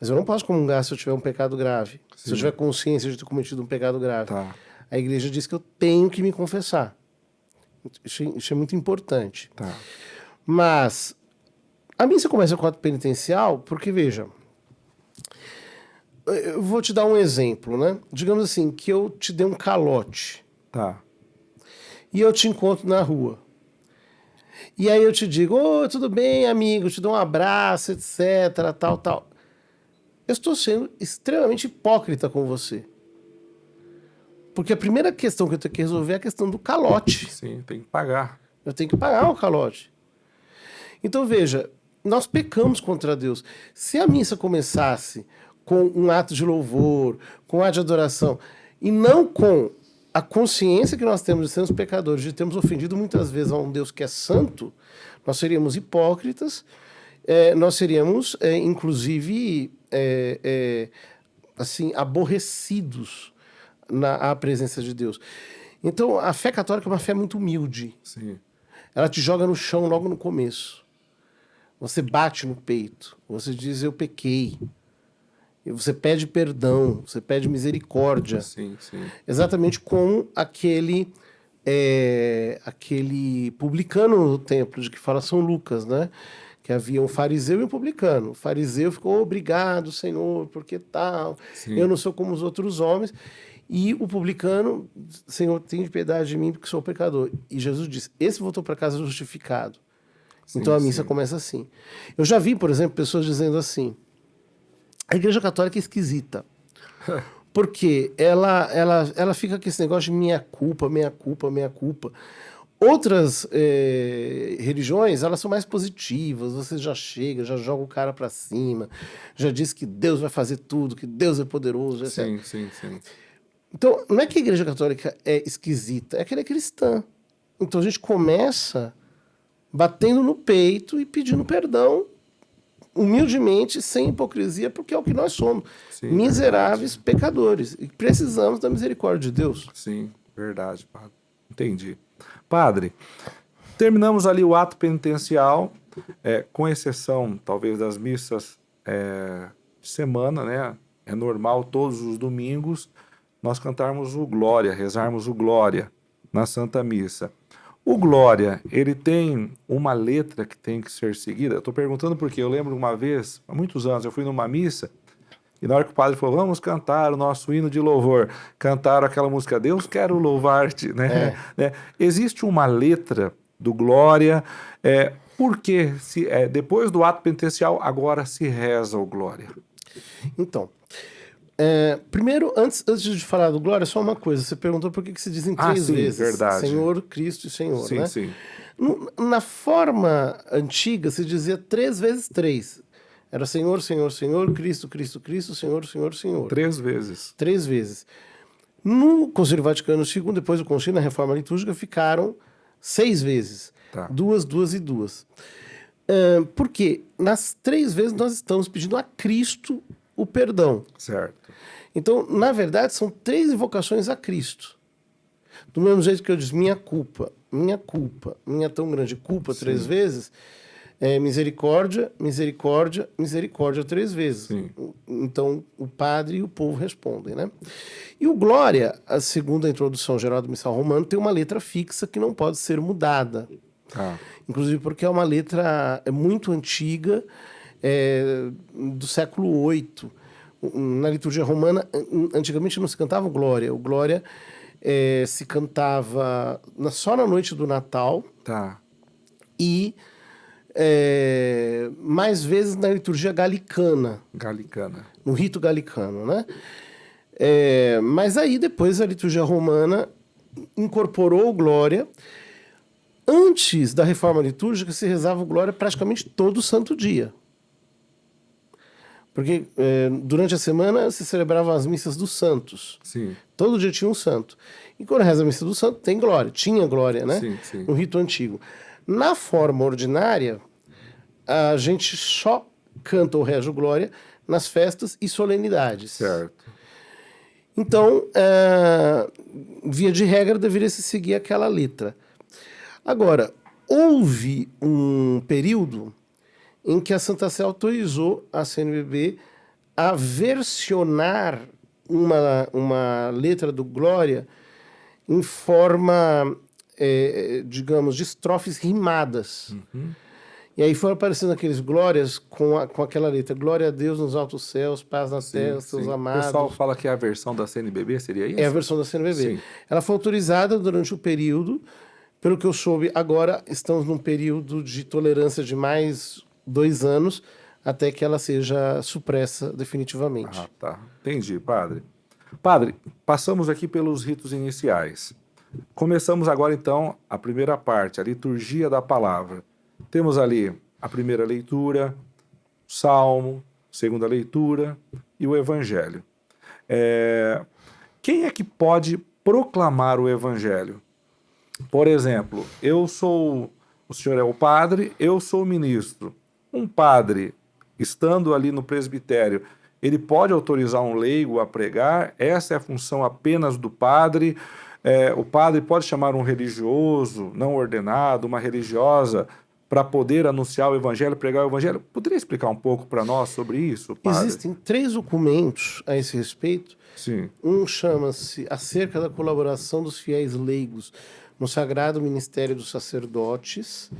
Mas eu não posso comungar se eu tiver um pecado grave. Sim. Se eu tiver consciência de ter cometido um pecado grave. Tá. A igreja diz que eu tenho que me confessar. Isso é muito importante. Tá. Mas A missa começa com o ato penitencial porque, veja, eu vou te dar um exemplo, né? Digamos assim, que eu te dei um calote Tá. e eu te encontro na rua. E aí eu te digo, ô, tudo bem, amigo, te dou um abraço, etc, tal, tal. Eu estou sendo extremamente hipócrita com você. Porque a primeira questão que eu tenho que resolver é a questão do calote. Sim, tem que pagar. Eu tenho que pagar o calote. Então, veja, nós pecamos contra Deus. Se a missa começasse com um ato de louvor, com um ato de adoração, e não com a consciência que nós temos de sermos pecadores, de termos ofendido muitas vezes a um Deus que é santo, nós seríamos hipócritas, nós seríamos, inclusive, assim, aborrecidos à presença de Deus. Então, a fé católica é uma fé muito humilde. Sim. Ela te joga no chão logo no começo. Você bate no peito, você diz eu pequei. E você pede perdão, você pede misericórdia. Sim, sim. Exatamente como aquele publicano do templo, de que fala São Lucas, né? Que havia um fariseu e um publicano. O fariseu ficou, obrigado, Senhor, porque tal, Sim. eu não sou como os outros homens. E o publicano, Senhor, tem piedade de mim porque sou pecador. E Jesus disse, esse voltou para casa justificado. Sim, Então a missa sim. começa assim. Eu já vi, por exemplo, pessoas dizendo assim, a Igreja Católica é esquisita. Porque ela fica com esse negócio de minha culpa, minha culpa, minha culpa. Outras religiões, elas são mais positivas, você já chega, já joga o cara para cima, já diz que Deus vai fazer tudo, que Deus é poderoso, etc. Sim, sim, sim. Então, não é que a Igreja Católica é esquisita, é que ela é cristã. Então a gente começa batendo no peito e pedindo perdão, humildemente, sem hipocrisia, porque é o que nós somos. Sim, Miseráveis verdade. pecadores. E precisamos da misericórdia de Deus. Sim, verdade, padre. Entendi. Padre, terminamos ali o ato penitencial, com exceção, talvez, das missas de semana, né? É normal todos os domingos nós cantarmos o Glória, rezarmos o Glória na Santa Missa. O Glória, ele tem uma letra que tem que ser seguida? Eu estou perguntando porque eu lembro uma vez, há muitos anos, eu fui numa missa e na hora que o padre falou, vamos cantar o nosso hino de louvor, cantaram aquela música, Deus quero louvar-te, né? Existe uma letra do Glória, porque depois do ato penitencial agora se reza o Glória? Então, primeiro, antes de falar do Glória, só uma coisa. Você perguntou por que se dizem três sim, vezes verdade. Senhor, Cristo e Senhor, Sim, né? sim. Na forma antiga se dizia 3 vezes 3. Era Senhor, Senhor, Senhor, Cristo, Cristo, Cristo, Senhor, Senhor, Senhor. 3 vezes. 3 vezes. No Concílio Vaticano II, depois do concílio, na Reforma Litúrgica, ficaram 6 vezes. Tá. 2, 2 e 2. Porque nas 3 vezes nós estamos pedindo a Cristo o perdão. Certo. Então, na verdade, são 3 invocações a Cristo. Do mesmo jeito que eu disse, minha culpa, minha tão grande culpa, Sim. 3 vezes, misericórdia, misericórdia, misericórdia 3 vezes. Sim. Então, o padre e o povo respondem, né? E o Glória, segundo a introdução geral do Missal Romano, tem uma letra fixa que não pode ser mudada. Tá. Inclusive porque é uma letra muito antiga, do século VIII. Na liturgia romana, antigamente não se cantava o Glória. O Glória se cantava só na noite do Natal. Tá. E mais vezes na liturgia galicana. Galicana. No rito galicano, né? Mas aí depois a liturgia romana incorporou o Glória. Antes da reforma litúrgica se rezava o Glória praticamente todo santo dia. Porque durante a semana se celebravam as missas dos santos. Sim. Todo dia tinha um santo. E quando reza a missa do santo, tem glória. Tinha glória, né? Sim, sim. No rito antigo. Na forma ordinária, a gente só canta o Régio Glória nas festas e solenidades. Certo. Então, via de regra, deveria se seguir aquela letra. Agora, houve um período em que a Santa Sé autorizou a CNBB a versionar uma letra do Glória em forma, digamos, de estrofes rimadas. Uhum. E aí foram aparecendo aqueles glórias com aquela letra: glória a Deus nos altos céus, paz na terra, seus sim. O amados. pessoal fala que é a versão da CNBB, seria isso? É a versão da CNBB. Sim. Ela foi autorizada durante o período, pelo que eu soube, agora estamos num período de tolerância de mais 2 anos, até que ela seja supressa definitivamente. Ah, tá. Entendi, padre. Padre, passamos aqui pelos ritos iniciais. Começamos agora, então, a primeira parte, a liturgia da palavra. Temos ali a primeira leitura, o salmo, segunda leitura e o evangelho. Quem é que pode proclamar o evangelho? Por exemplo, o senhor é o padre, eu sou o ministro. Um padre, estando ali no presbitério, ele pode autorizar um leigo a pregar? Essa é a função apenas do padre? O padre pode chamar um religioso não ordenado, uma religiosa, para poder anunciar o evangelho, pregar o evangelho? Poderia explicar um pouco para nós sobre isso, padre? Existem 3 documentos a esse respeito. Sim. Um chama-se Acerca da Colaboração dos Fiéis Leigos no Sagrado Ministério dos Sacerdotes,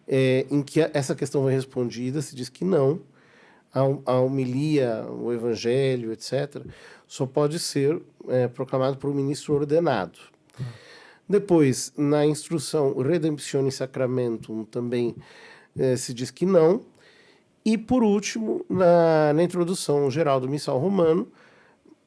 em que essa questão foi respondida, se diz que não. A homilia, o evangelho, etc., só pode ser proclamado por um ministro ordenado. Depois, na instrução Redemptione Sacramentum, também se diz que não. E, por último, na introdução geral do Missal Romano,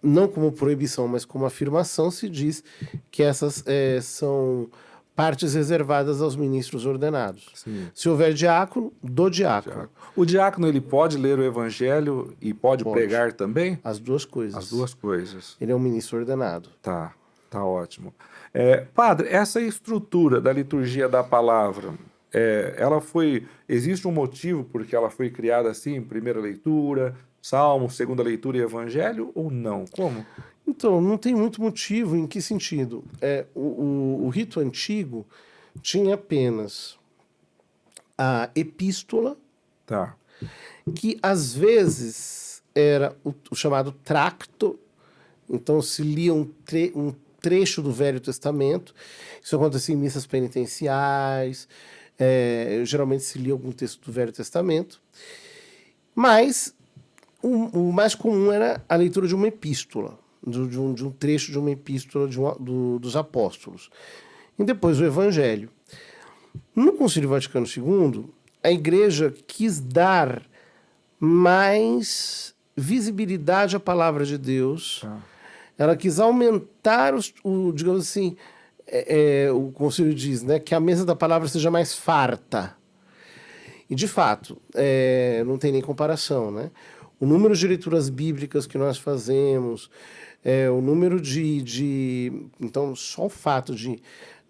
não como proibição, mas como afirmação, se diz que essas são partes reservadas aos ministros ordenados. Sim. Se houver diácono, do diácono. O diácono, ele pode ler o evangelho e pode pregar também? As duas coisas. As duas coisas. Ele é um ministro ordenado. Tá ótimo. Padre, essa estrutura da liturgia da palavra, existe um motivo porque ela foi criada assim, primeira leitura, salmo, segunda leitura e evangelho, ou não? Como? Então, não tem muito motivo. Em que sentido? O rito antigo tinha apenas a epístola, Tá. que às vezes era o chamado tracto. Então se lia um trecho do Velho Testamento. Isso acontecia em missas penitenciais, geralmente se lia algum texto do Velho Testamento. Mas o mais comum era a leitura de uma epístola, de um trecho de uma epístola dos apóstolos. E depois o Evangelho. No Concílio Vaticano II, a Igreja quis dar mais visibilidade à palavra de Deus. Ela quis aumentar, digamos assim, o Concílio diz, né, que a mesa da palavra seja mais farta. E, de fato, não tem nem comparação, né? O número de leituras bíblicas que nós fazemos, o número Então, só o fato de,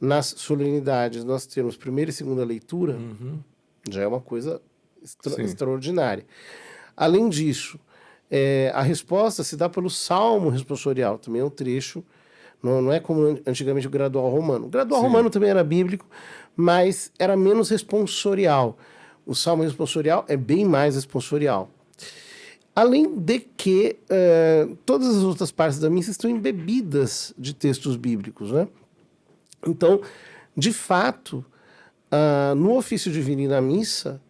nas solenidades, nós termos primeira e segunda leitura, já é uma coisa extraordinária. Além disso, a resposta se dá pelo salmo responsorial, também é um trecho, não é como antigamente o gradual romano. O gradual romano também era bíblico, mas era menos responsorial. O salmo responsorial é bem mais responsorial. Além de que todas as outras partes da missa estão embebidas de textos bíblicos, né? Então, de fato, no ofício divino e na missa,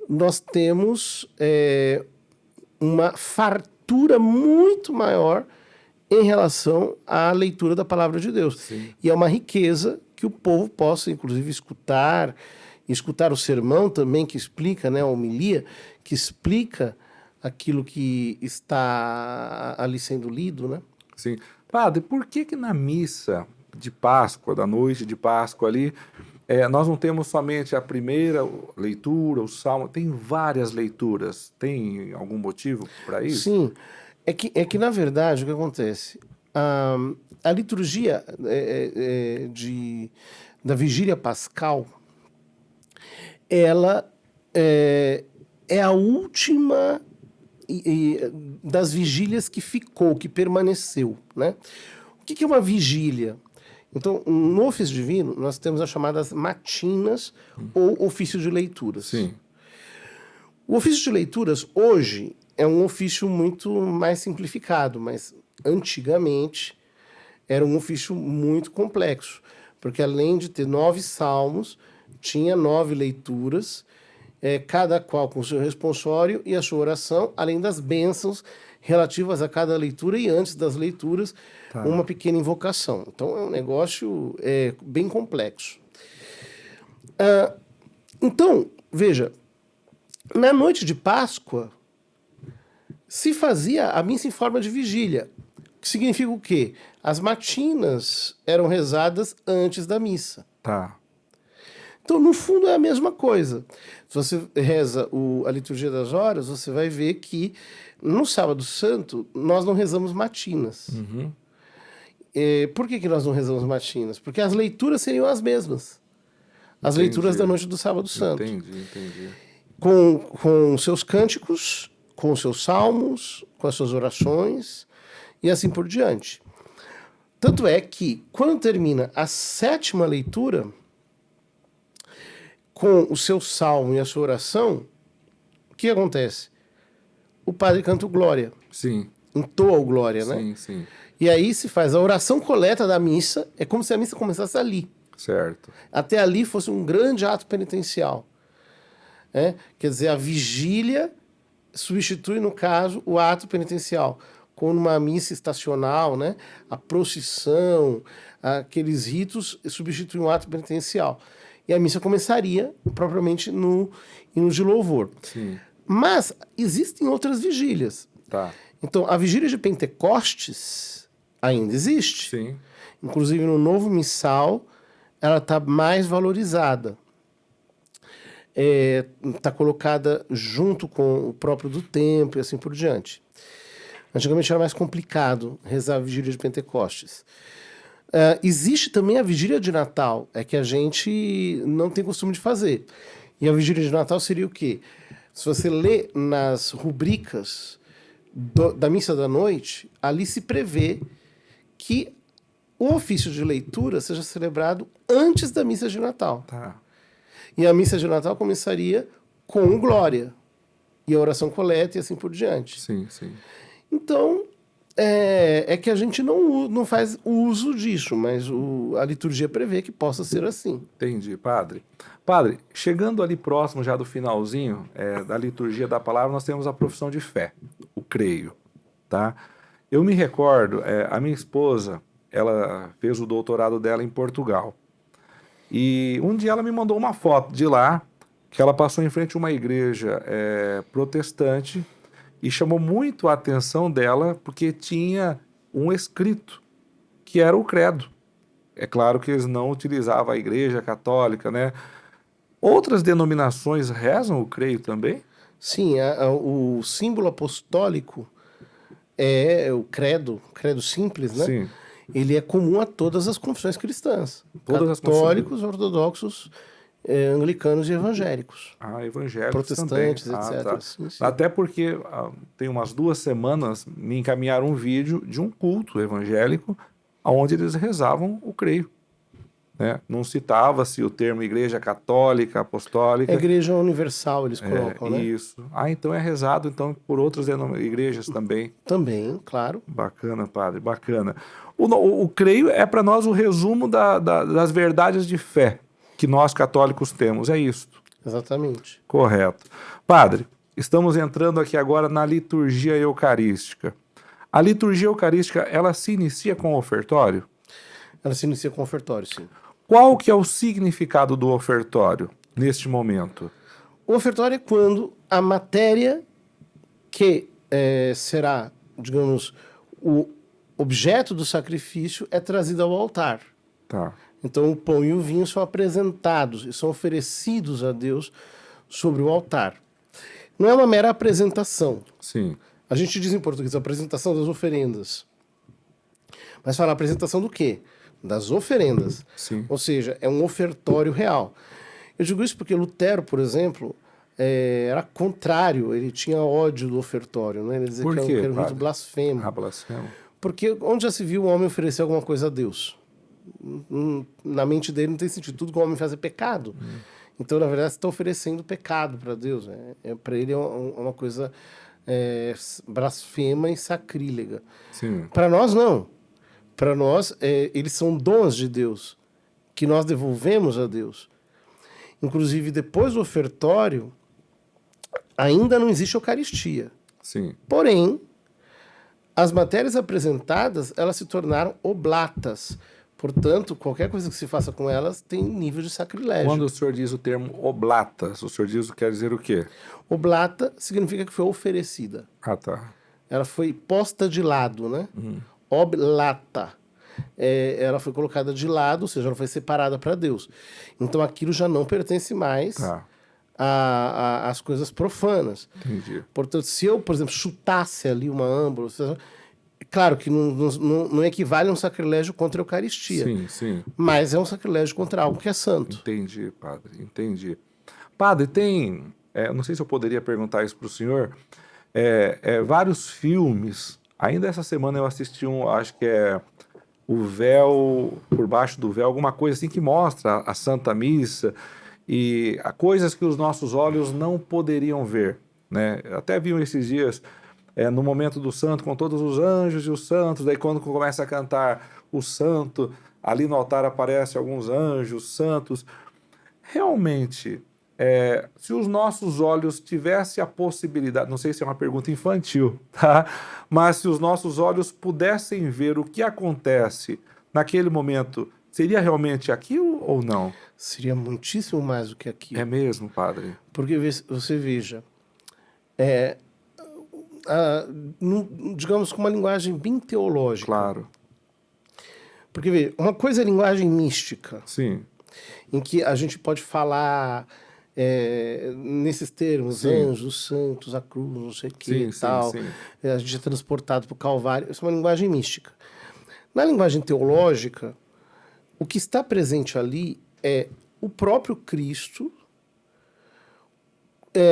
nós temos uma fartura muito maior em relação à leitura da palavra de Deus. Sim. E é uma riqueza que o povo possa, inclusive, escutar o sermão também, que explica, né, a homilia, que explica aquilo que está ali sendo lido, né? Sim. Padre, por que na missa de Páscoa, da noite de Páscoa ali, nós não temos somente a primeira leitura, o salmo, tem várias leituras? Tem algum motivo para isso? Sim. É que, na verdade, o que acontece? A liturgia da Vigília Pascal, ela é a última das vigílias que ficou, que permaneceu, né? O que é uma vigília? Então, no ofício divino, nós temos as chamadas matinas ou ofício de leituras. Sim. O ofício de leituras, hoje, é um ofício muito mais simplificado, mas antigamente era um ofício muito complexo, porque além de ter 9 salmos, tinha 9 leituras cada qual com o seu responsório e a sua oração, além das bênçãos relativas a cada leitura e antes das leituras, Tá. uma pequena invocação. Então é um negócio bem complexo. Então, veja, na noite de Páscoa se fazia a missa em forma de vigília, que significa o quê? As matinas eram rezadas antes da missa. Tá. Então, no fundo, é a mesma coisa. Se você reza a liturgia das horas, você vai ver que no Sábado Santo nós não rezamos matinas. Uhum. Por que nós não rezamos matinas? Porque as leituras seriam as mesmas. As Entendi. leituras da noite do Sábado Santo. Entendi. Com seus cânticos, com seus salmos, com as suas orações e assim por diante. Tanto é que, quando termina a 7ª leitura, com o seu salmo e a sua oração, o que acontece? O padre canta o Glória. Sim. Entoa o Glória, né? Sim. E aí se faz a oração coleta da missa, é como se a missa começasse ali. Certo. Até ali fosse um grande ato penitencial. Quer dizer, a vigília substitui, no caso, o ato penitencial. Como numa missa estacional, né? A procissão, aqueles ritos substituem o ato penitencial. E a missa começaria propriamente no hino de louvor. Sim. Mas existem outras vigílias. Tá. Então, a vigília de Pentecostes ainda existe. Sim. Inclusive, no novo missal, ela está mais valorizada. Está colocada junto com o próprio do templo e assim por diante. Antigamente era mais complicado rezar a vigília de Pentecostes. Existe também a vigília de Natal, é que a gente não tem costume de fazer. E a vigília de Natal seria o quê? Se você lê nas rubricas da missa da noite, ali se prevê que o ofício de leitura seja celebrado antes da missa de Natal. Tá. E a missa de Natal começaria com o Glória, e a oração coleta e assim por diante. Sim. Então, é que a gente não faz uso disso, mas a liturgia prevê que possa ser assim. Entendi, padre. Padre, chegando ali próximo já do finalzinho da liturgia da palavra, nós temos a profissão de fé, o creio, tá? Eu me recordo, a minha esposa, ela fez o doutorado dela em Portugal. E um dia ela me mandou uma foto de lá, que ela passou em frente a uma igreja protestante, e chamou muito a atenção dela porque tinha um escrito, que era o credo. É claro que eles não utilizavam a igreja católica, né? Outras denominações rezam o creio também? Sim, o símbolo apostólico é o credo simples, né? Sim. Ele é comum a todas as confissões cristãs. Todas as Católicos, ortodoxos, anglicanos e evangélicos. Evangélicos protestantes, também. etc. Tá. Sim. Até porque tem umas 2 semanas me encaminharam um vídeo de um culto evangélico onde eles rezavam o creio. Né? Não citava-se o termo igreja católica, apostólica. A igreja universal eles colocam, né? Isso. Então é rezado por outras igrejas também. Também, claro. Bacana, padre, bacana. O creio é para nós o resumo das verdades de fé que nós católicos temos, é isto. Exatamente. Correto. Padre, estamos entrando aqui agora na liturgia eucarística. A liturgia eucarística, ela se inicia com o ofertório? Ela se inicia com o ofertório, sim. Qual que é o significado do ofertório neste momento? O ofertório é quando a matéria que será, digamos, o objeto do sacrifício é trazida ao altar. Tá. Então o pão e o vinho são apresentados e são oferecidos a Deus sobre o altar. Não é uma mera apresentação. Sim. A gente diz em português a apresentação das oferendas. Mas fala a apresentação do quê? Das oferendas. Sim. Ou seja, é um ofertório real. Eu digo isso porque Lutero, por exemplo, era contrário, ele tinha ódio do ofertório. Né? Ele dizia Por que quê, era um rito padre? blasfemo. Blasfemo. Porque onde já se viu o homem oferecer alguma coisa a Deus? Na mente dele não tem sentido. Tudo que o homem faz é pecado. Então, na verdade, você está oferecendo pecado para Deus. Para ele é uma coisa blasfema e sacrílega. Para nós, não. Para nós, eles são dons de Deus, que nós devolvemos a Deus. Inclusive, depois do ofertório, ainda não existe Eucaristia. Sim. Porém, as matérias apresentadas, elas se tornaram oblatas. Portanto, qualquer coisa que se faça com elas tem nível de sacrilégio. Quando o senhor diz o termo oblatas, o senhor diz quer dizer o quê? Oblata significa que foi oferecida. Ah, tá. Ela foi posta de lado, né? Oblata. Ela foi colocada de lado, ou seja, ela foi separada para Deus. Então aquilo já não pertence mais Tá. às coisas profanas. Entendi. Portanto, se eu, por exemplo, chutasse ali uma âmbar, claro que não equivale a um sacrilégio contra a Eucaristia, Sim. mas é um sacrilégio contra algo que é santo. Entendi, padre. Entendi. Padre, tem... não sei se eu poderia perguntar isso para o senhor. Vários filmes. Ainda essa semana eu assisti acho que é O Véu, Por Baixo do Véu, alguma coisa assim que mostra a Santa Missa e coisas que os nossos olhos não poderiam ver, né? Até vi esses dias, no momento do santo, com todos os anjos e os santos, daí quando começa a cantar o santo, ali no altar aparecem alguns anjos, santos. Realmente, se os nossos olhos tivessem a possibilidade, não sei se é uma pergunta infantil, tá? Mas se os nossos olhos pudessem ver o que acontece naquele momento, seria realmente aquilo ou não? Seria muitíssimo mais do que aquilo. É mesmo, padre? Porque você veja, digamos com uma linguagem bem teológica. Claro. Porque veja, uma coisa é linguagem mística, Sim. em que a gente pode falar nesses termos, Sim. anjos, santos, a cruz, não sei o que e Sim, tal. sim. A gente é transportado para o Calvário. Isso é uma linguagem mística. Na linguagem teológica, o que está presente ali é o próprio Cristo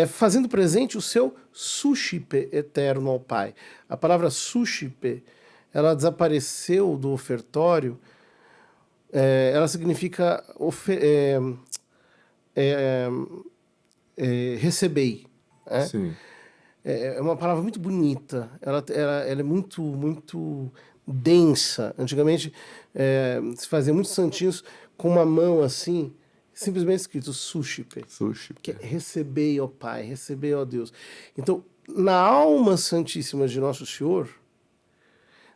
fazendo presente o seu súxipe eterno ao Pai. A palavra súxipe, ela desapareceu do ofertório, ela significa recebei. Sim. É uma palavra muito bonita, ela é muito, muito densa. Antigamente se fazia muitos santinhos com uma mão assim, simplesmente escrito súxipe, que é recebei, ó Pai, recebei, ó Deus. Então, na alma santíssima de Nosso Senhor,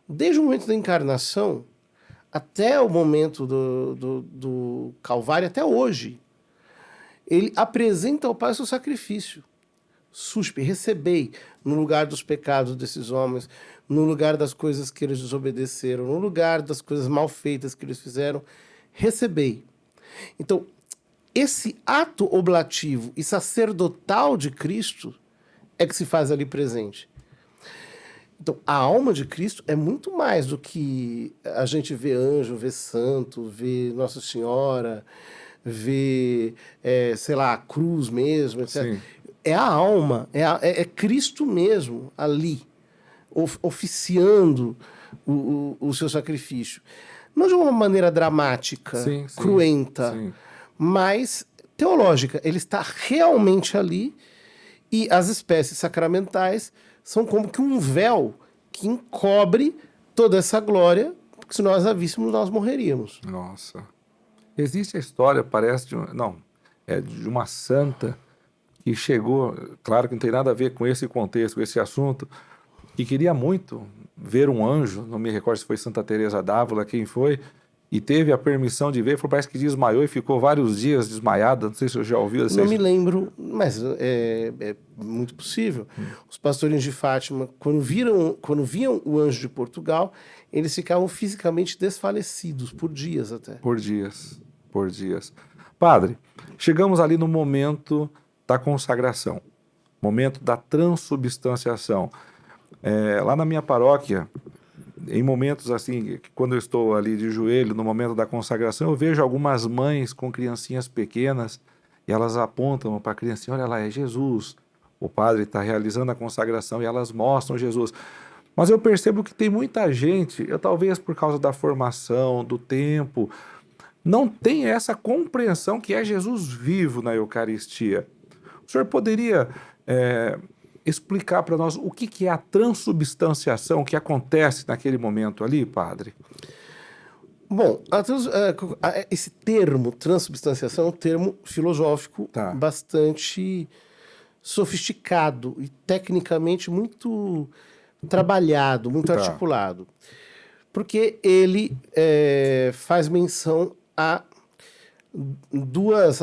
desde o momento da encarnação até o momento do Calvário, até hoje, ele apresenta ao Pai o seu sacrifício. Súspice, recebei no lugar dos pecados desses homens, no lugar das coisas que eles desobedeceram, no lugar das coisas mal feitas que eles fizeram, recebei. Então, esse ato oblativo e sacerdotal de Cristo é que se faz ali presente. Então, a alma de Cristo é muito mais do que a gente vê anjo, vê santo, vê Nossa Senhora, vê, sei lá, a cruz mesmo, etc. Sim. É a alma, é Cristo mesmo ali, oficiando o seu sacrifício. Não de uma maneira dramática, Sim, cruenta, sim. mas teológica. Ele está realmente ali e as espécies sacramentais são como que um véu que encobre toda essa glória, porque se nós a víssemos, nós morreríamos. Nossa. Existe a história, parece, de uma santa que chegou, claro que não tem nada a ver com esse contexto, com esse assunto, que queria muito ver um anjo, não me recordo se foi Santa Teresa d'Ávila, quem foi, e teve a permissão de ver, parece que desmaiou e ficou vários dias desmaiada, não sei se eu já ouvi. Não me lembro, mas é muito possível. Os pastores de Fátima, quando viam o anjo de Portugal, eles ficavam fisicamente desfalecidos, por dias até. Por dias. Padre, chegamos ali no momento da consagração, momento da transubstanciação. Lá na minha paróquia, em momentos assim, quando eu estou ali de joelho, no momento da consagração, eu vejo algumas mães com criancinhas pequenas e elas apontam para a criancinha, olha lá, é Jesus. O padre está realizando a consagração e elas mostram Jesus. Mas eu percebo que tem muita gente, talvez por causa da formação, do tempo, não tem essa compreensão que é Jesus vivo na Eucaristia. O senhor poderia explicar para nós o que é a transubstanciação que acontece naquele momento ali, padre? Bom, esse termo transubstanciação é um termo filosófico bastante sofisticado e tecnicamente muito trabalhado, muito Tá. articulado. Porque ele faz menção a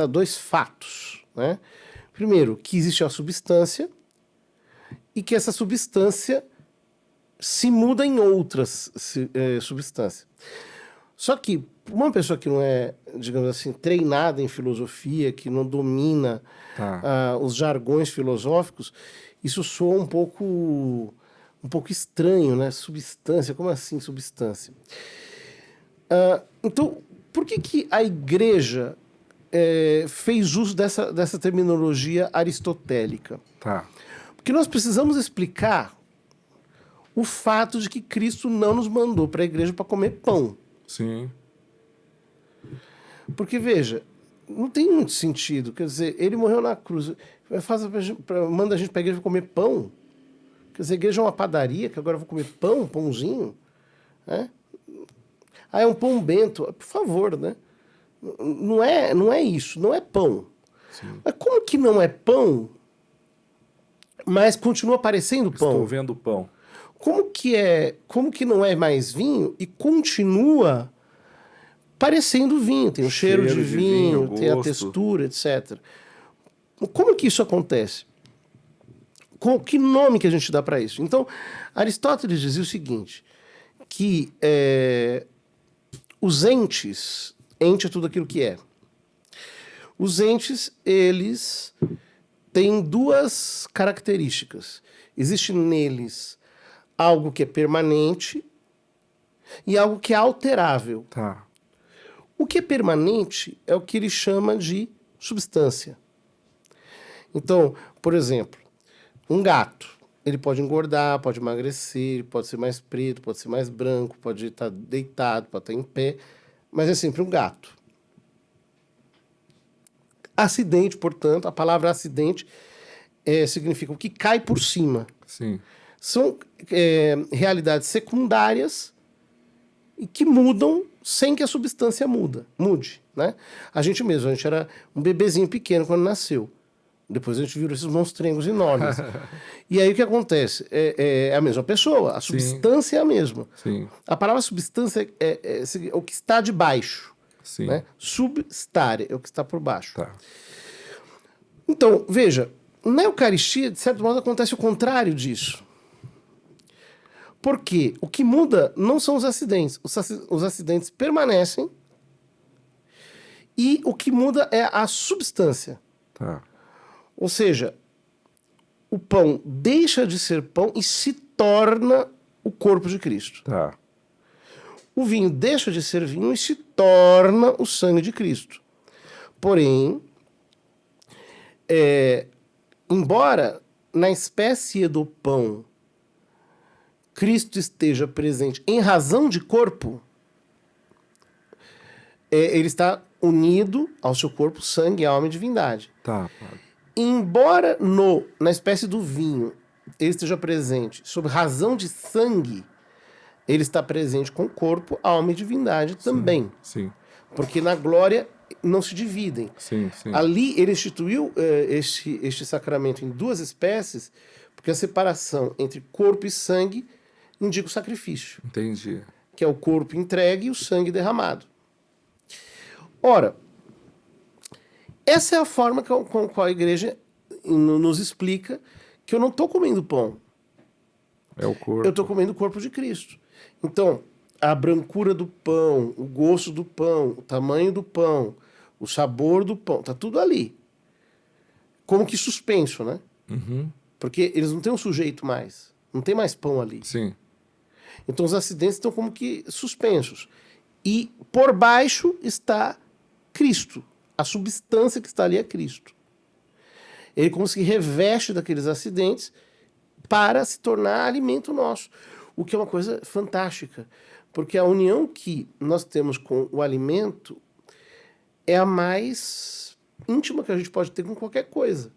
dois fatos, né? Primeiro, que existe a substância e que essa substância se muda em outras substâncias. Só que uma pessoa que não é, digamos assim, treinada em filosofia, que não domina os jargões filosóficos, isso soa um pouco estranho, né? Substância, como assim substância? Então, por que a igreja fez uso dessa terminologia aristotélica? Tá. Porque nós precisamos explicar o fato de que Cristo não nos mandou para a igreja para comer pão. Sim. Porque, veja, não tem muito sentido. Quer dizer, ele morreu na cruz. Manda a gente para a igreja comer pão. Quer dizer, a igreja é uma padaria, que agora eu vou comer pãozinho. Né? Ah, é um pão bento. Por favor, né? Não é isso, não é pão. Sim. Mas como que não é pão, mas continua parecendo pão? Estou vendo pão. Como que não é mais vinho e continua parecendo vinho? Tem o cheiro de vinho, tem a gosto. textura, etc. Como que isso acontece? Que nome que a gente dá para isso? Então, Aristóteles dizia o seguinte, que os entes, ente é tudo aquilo que é. Os entes, eles têm duas características. Existe neles algo que é permanente e algo que é alterável. Tá. O que é permanente é o que ele chama de substância. Então, por exemplo, um gato, ele pode engordar, pode emagrecer, pode ser mais preto, pode ser mais branco, pode estar deitado, pode estar em pé, mas é sempre um gato. Acidente, portanto, a palavra acidente significa o que cai por cima. Sim. São realidades secundárias e que mudam sem que a substância mude. Né? A gente era um bebezinho pequeno quando nasceu. Depois a gente virou esses monstrengos enormes. E aí o que acontece? É a mesma pessoa, a substância é a mesma. Sim. A palavra substância é o que está debaixo. Sim. Né? Substare é o que está por baixo. Tá. Então, veja, na Eucaristia, de certo modo, acontece o contrário disso. Porque o que muda não são os acidentes. Os acidentes permanecem e o que muda é a substância. Tá. Ou seja, o pão deixa de ser pão e se torna o corpo de Cristo. Tá. O vinho deixa de ser vinho e se torna o sangue de Cristo. Porém, embora na espécie do pão Cristo esteja presente em razão de corpo, ele está unido ao seu corpo, sangue, alma e divindade. Tá. Embora na espécie do vinho ele esteja presente sob razão de sangue, ele está presente com corpo, alma e divindade também. Sim. Porque na glória não se dividem. Sim. Ali ele instituiu este sacramento em duas espécies, porque a separação entre corpo e sangue indica o sacrifício. Entendi. Que é o corpo entregue e o sangue derramado. Ora, essa é a forma com a qual a igreja nos explica que eu não estou comendo pão. É o corpo. Eu estou comendo o corpo de Cristo. Então, a brancura do pão, o gosto do pão, o tamanho do pão, o sabor do pão, está tudo ali. Como que suspenso, né? Uhum. Porque eles não têm um sujeito mais. Não tem mais pão ali. Sim. Então os acidentes estão como que suspensos. E por baixo está Cristo. A substância que está ali é Cristo. Ele como se reveste daqueles acidentes para se tornar alimento nosso. O que é uma coisa fantástica. Porque a união que nós temos com o alimento é a mais íntima que a gente pode ter com qualquer coisa.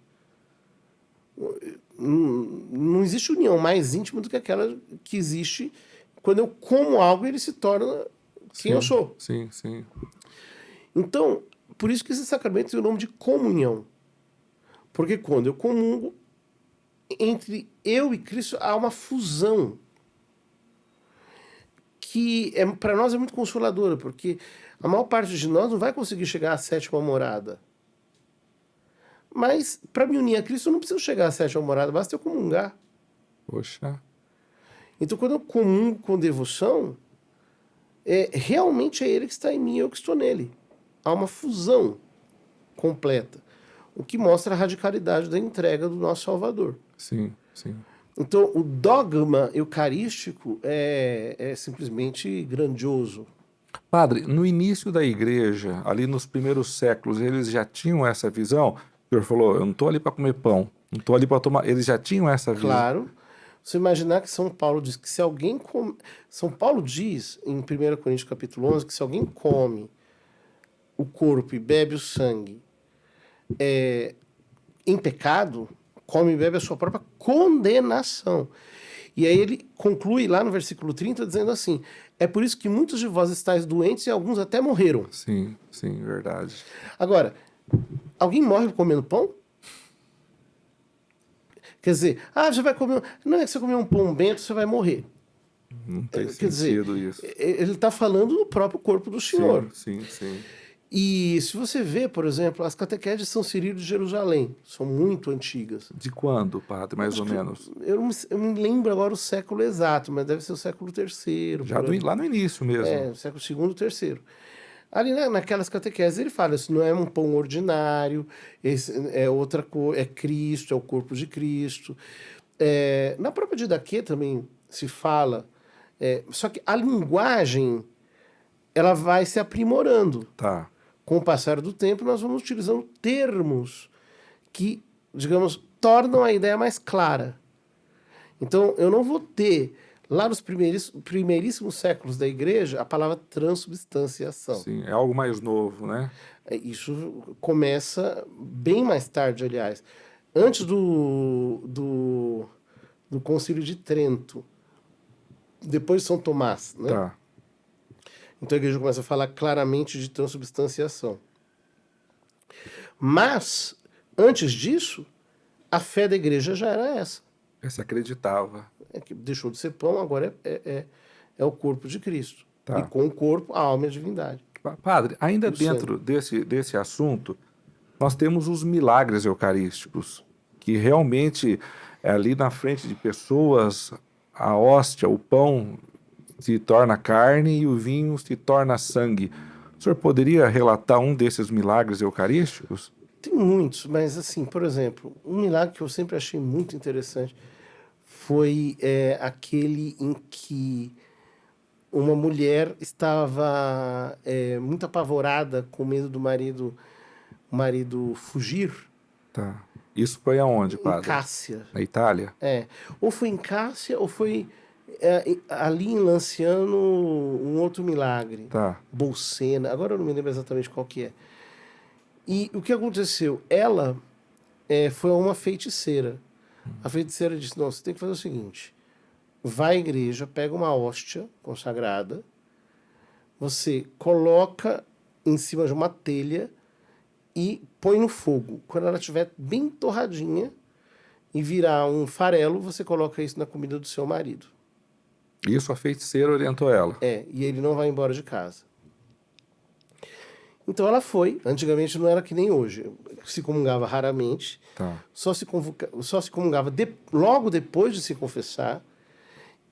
Não existe união mais íntima do que aquela que existe quando eu como algo e ele se torna quem eu sou. Sim. Então, por isso que esse sacramento tem o nome de comunhão. Porque quando eu comungo, entre eu e Cristo há uma fusão que para nós é muito consoladora, porque a maior parte de nós não vai conseguir chegar à sétima morada. Mas para me unir a Cristo eu não preciso chegar à sétima morada, basta eu comungar. Poxa. Então quando eu comungo com devoção, realmente é Ele que está em mim e eu que estou nele. Há uma fusão completa, o que mostra a radicalidade da entrega do nosso Salvador. Sim, sim. Então, o dogma eucarístico é simplesmente grandioso. Padre, no início da igreja, ali nos primeiros séculos, eles já tinham essa visão? O senhor falou, eu não estou ali para comer pão, não estou ali para tomar... Eles já tinham essa visão? Claro. Você imaginar que São Paulo diz que se alguém come... São Paulo diz, em 1 Coríntios capítulo 11, que se alguém come o corpo e bebe o sangue em pecado, come e bebe a sua própria condenação. E aí ele conclui lá no versículo 30 dizendo assim, é por isso que muitos de vós estáis doentes e alguns até morreram. Sim, sim, verdade. Agora, alguém morre comendo pão? Quer dizer, você vai comer... Não é que você comer um pão bento, você vai morrer. Não tem Quer dizer, sentido isso. ele está falando do próprio corpo do Senhor. Sim, sim, sim. E se você vê, por exemplo, as catequeses de São Cirilo de Jerusalém, são muito antigas. De quando, padre, mais ou menos? Eu não me lembro agora o século exato, mas deve ser o século III. Já lá no início mesmo. Século II, III. Ali naquelas catequeses ele fala, isso não é um pão ordinário, esse é outra coisa, é Cristo, é o corpo de Cristo. Na própria Didaquê também se fala, só que a linguagem ela vai se aprimorando. Tá. Com o passar do tempo, nós vamos utilizando termos que, digamos, tornam a ideia mais clara. Então, eu não vou ter, lá nos primeiríssimos séculos da igreja, a palavra transubstanciação. Sim, é algo mais novo, né? Isso começa bem mais tarde, aliás. Antes do Concílio de Trento, depois de São Tomás, né? Tá. Então a igreja começa a falar claramente de transubstanciação. Mas, antes disso, a fé da igreja já era essa. Você acreditava. Que deixou de ser pão, agora é o corpo de Cristo. Tá. E com o corpo, a alma e a divindade. Padre, ainda dentro desse assunto, nós temos os milagres eucarísticos, que realmente, ali na frente de pessoas, a hóstia, o pão se torna carne e o vinho se torna sangue. O senhor poderia relatar um desses milagres eucarísticos? Tem muitos, mas assim, por exemplo, um milagre que eu sempre achei muito interessante foi aquele em que uma mulher estava muito apavorada com medo do marido fugir. Tá. Isso foi aonde, padre? Em Cássia. Na Itália? Ou foi em Cássia, ou foi ali em Lanciano, um outro milagre. Tá. Bolsena, agora eu não me lembro exatamente qual que é. E o que aconteceu? Ela foi uma feiticeira. A feiticeira disse, não, você tem que fazer o seguinte, vai à igreja, pega uma hóstia consagrada, você coloca em cima de uma telha e põe no fogo. Quando ela estiver bem torradinha e virar um farelo, você coloca isso na comida do seu marido. Isso a feiticeira orientou ela. E ele não vai embora de casa. Então ela foi, antigamente não era que nem hoje, se comungava raramente, Tá. só se comungava logo depois de se confessar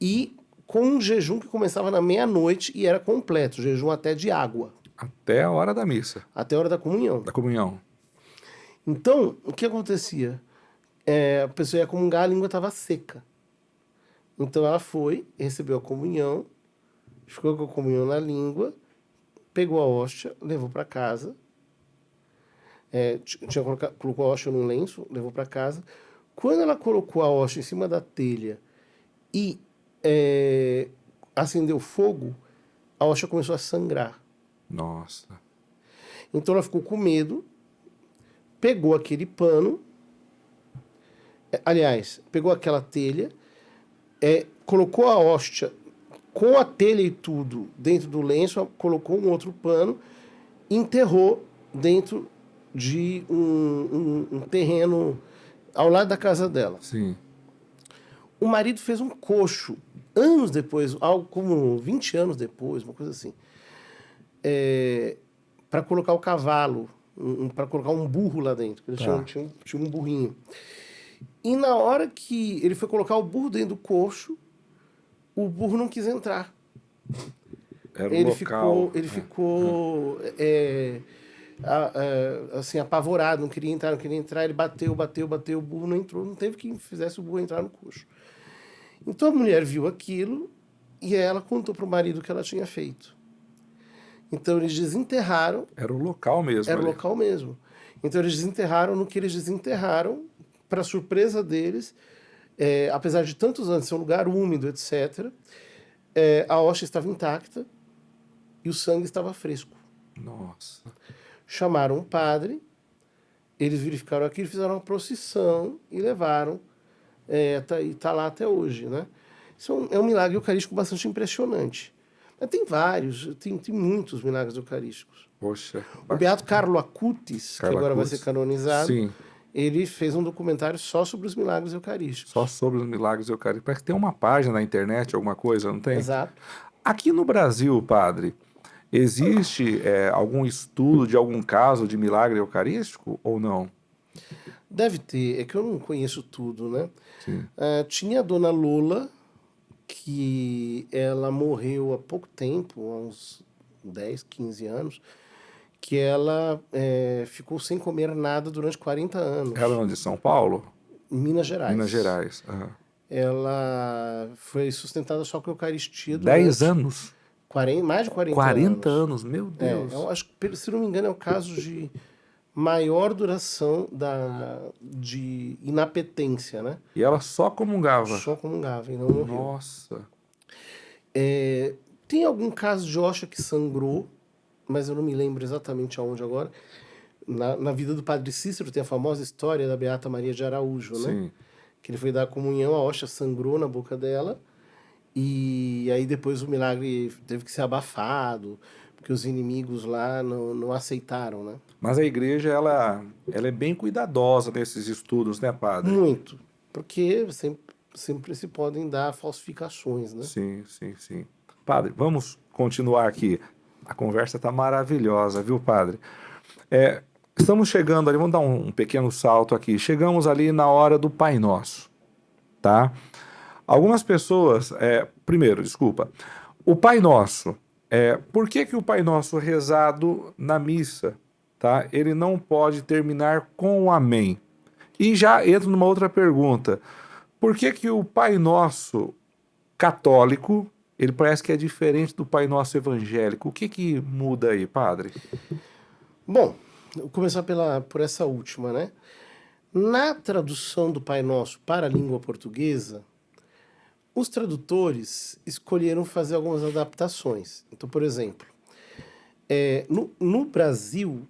e com um jejum que começava na meia-noite e era completo, jejum até de água. Até a hora da missa. Até a hora da comunhão. Da comunhão. Então, o que acontecia? A pessoa ia comungar, a língua estava seca. Então ela foi, recebeu a comunhão, ficou com a comunhão na língua, pegou a hóstia, levou para casa, colocou a hóstia num lenço, levou para casa. Quando ela colocou a hóstia em cima da telha e acendeu fogo, a hóstia começou a sangrar. Nossa. Então ela ficou com medo, pegou aquele pano, pegou aquela telha, colocou a hóstia com a telha e tudo dentro do lenço, colocou um outro pano, enterrou dentro de um terreno ao lado da casa dela. Sim. O marido fez um coxo, anos depois, algo como 20 anos depois, uma coisa assim, para colocar o cavalo, para colocar um burro lá dentro. Eles Tá. tinham um burrinho. E na hora que ele foi colocar o burro dentro do coxo, o burro não quis entrar. Era o Ele local. ficou assim, apavorado, não queria entrar, ele bateu, o burro não entrou, não teve quem fizesse o burro entrar no coxo. Então a mulher viu aquilo e ela contou para o marido o que ela tinha feito. Então eles desenterraram, Era o local mesmo. era o ali. local mesmo. Então eles desenterraram, no que eles desenterraram, para surpresa deles, apesar de tantos anos ser um lugar úmido, etc., a hoxa estava intacta e o sangue estava fresco. Nossa. Chamaram um padre, eles verificaram aquilo, fizeram uma procissão e levaram, e está lá até hoje, né? Isso é um milagre eucarístico bastante impressionante. Mas tem vários, tem muitos milagres eucarísticos. Poxa. O Beato Carlo Acutis, que Carlo agora vai Acutis. ser canonizado, Sim. ele fez um documentário só sobre os milagres eucarísticos. Só sobre os milagres eucarísticos. Parece que tem uma página na internet, alguma coisa, não tem? Exato. Aqui no Brasil, padre, existe algum estudo de algum caso de milagre eucarístico ou não? Deve ter, é que eu não conheço tudo, né? Sim. Tinha a dona Lola, que ela morreu há pouco tempo, há uns 10, 15 anos, que ela ficou sem comer nada durante 40 anos. Era onde? São Paulo? Em Minas Gerais. Minas Gerais. Aham. Ela foi sustentada só com a Eucaristia 10 durante anos? mais de 40 40 anos. anos, meu Deus. Eu acho que, se não me engano, é o caso de maior duração de inapetência, né? E ela só comungava. Só comungava e não morreu. Nossa. Tem algum caso de hoxa que sangrou, mas eu não me lembro exatamente aonde agora. Na vida do Padre Cícero tem a famosa história da Beata Maria de Araújo, né? Sim. Que ele foi dar a comunhão, a hoxa sangrou na boca dela, e aí depois o milagre teve que ser abafado, porque os inimigos lá não aceitaram, né? Mas a igreja, ela é bem cuidadosa nesses estudos, né, padre? Muito, porque sempre se podem dar falsificações, né? Sim, sim, sim. Padre, vamos continuar aqui. A conversa está maravilhosa, viu, padre? Estamos chegando ali, vamos dar um pequeno salto aqui. Chegamos ali na hora do Pai Nosso, tá? Algumas pessoas, primeiro, desculpa, o Pai Nosso, por que o Pai Nosso rezado na missa, tá? Ele não pode terminar com o Amém? E já entro numa outra pergunta. Por que o Pai Nosso católico, ele parece que é diferente do Pai Nosso evangélico? O que muda aí, padre? Bom, vou começar por essa última, né? Na tradução do Pai Nosso para a língua portuguesa, os tradutores escolheram fazer algumas adaptações. Então, por exemplo, no Brasil,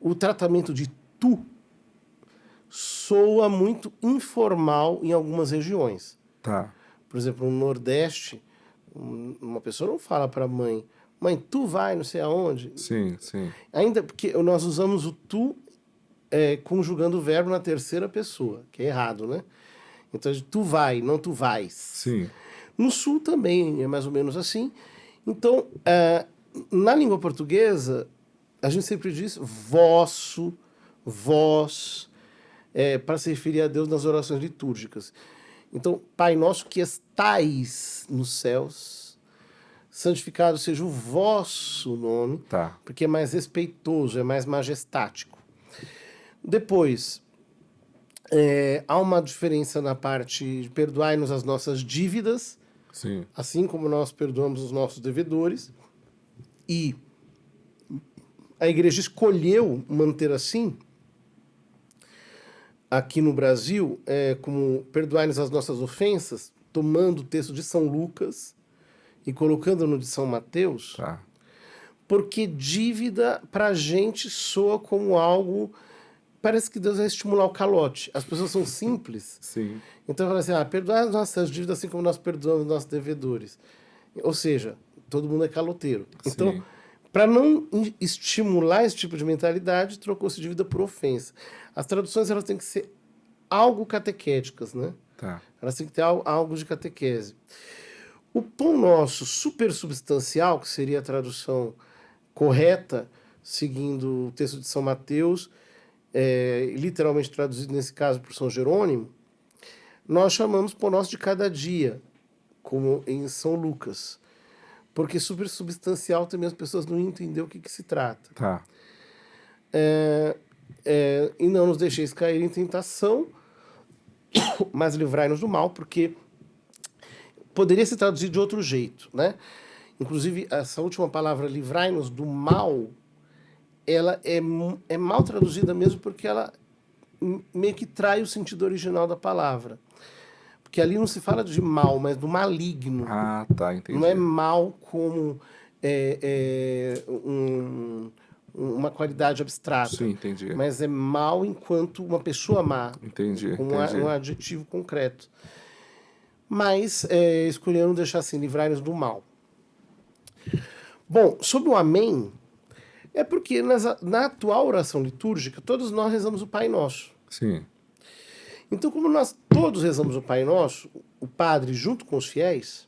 o tratamento de tu soa muito informal em algumas regiões. Tá. Por exemplo, no Nordeste, uma pessoa não fala para a mãe, tu vai não sei aonde. Sim, sim. Ainda porque nós usamos o tu conjugando o verbo na terceira pessoa, que é errado, né? Então, tu vai, não tu vais. Sim. No Sul também é mais ou menos assim. Então, na língua portuguesa, a gente sempre diz vosso, vós, para se referir a Deus nas orações litúrgicas. Então, Pai nosso que estais nos céus, santificado seja o vosso nome, Tá. porque é mais respeitoso, é mais majestático. Depois, há uma diferença na parte de perdoai-nos as nossas dívidas, Sim. assim como nós perdoamos os nossos devedores. E a igreja escolheu manter assim, aqui no Brasil, como perdoai-nos as nossas ofensas, tomando o texto de São Lucas e colocando no de São Mateus, Tá. porque dívida pra gente soa como algo... Parece que Deus vai estimular o calote. As pessoas são simples. Sim. Então fala assim, perdoar as nossas dívidas assim como nós perdoamos os nossos devedores. Ou seja, todo mundo é caloteiro. Então, Sim. Para não estimular esse tipo de mentalidade, trocou-se dívida por ofensa. As traduções elas têm que ser algo catequéticas, né? Tá. Elas têm que ter algo de catequese. O pão nosso supersubstancial, que seria a tradução correta, seguindo o texto de São Mateus, literalmente traduzido nesse caso por São Jerônimo, nós chamamos pão nosso de cada dia, como em São Lucas. Porque supersubstancial também as pessoas não entenderam o que se trata. Tá. E não nos deixeis cair em tentação, mas livrai-nos do mal, porque poderia ser traduzido de outro jeito, né? Inclusive, essa última palavra, livrai-nos do mal, ela é mal traduzida mesmo porque ela meio que trai o sentido original da palavra. Porque ali não se fala de mal, mas do maligno. Ah, tá, entendi. Não é mal como uma qualidade abstrata. Sim, entendi. Mas é mal enquanto uma pessoa má. Entendi, Com entendi. um adjetivo concreto. Mas escolheram deixar assim, livrai-nos do mal. Bom, sobre o amém, é porque na atual oração litúrgica, todos nós rezamos o Pai Nosso. Sim. Então, como nós todos rezamos o Pai Nosso, o padre junto com os fiéis,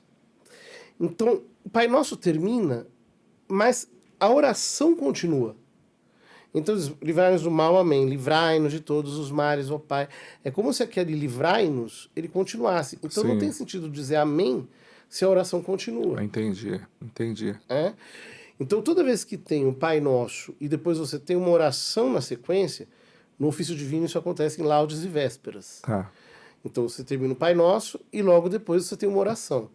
então o Pai Nosso termina, mas a oração continua. Então, livrai-nos do mal, amém. Livrai-nos de todos os males, ó Pai. É como se aquele livrai-nos, ele continuasse. Então, Sim. não tem sentido dizer amém se a oração continua. Entendi. Então, toda vez que tem o Pai Nosso e depois você tem uma oração na sequência, no ofício divino isso acontece em laudes e vésperas. Tá. Então, você termina o Pai Nosso e logo depois você tem uma oração.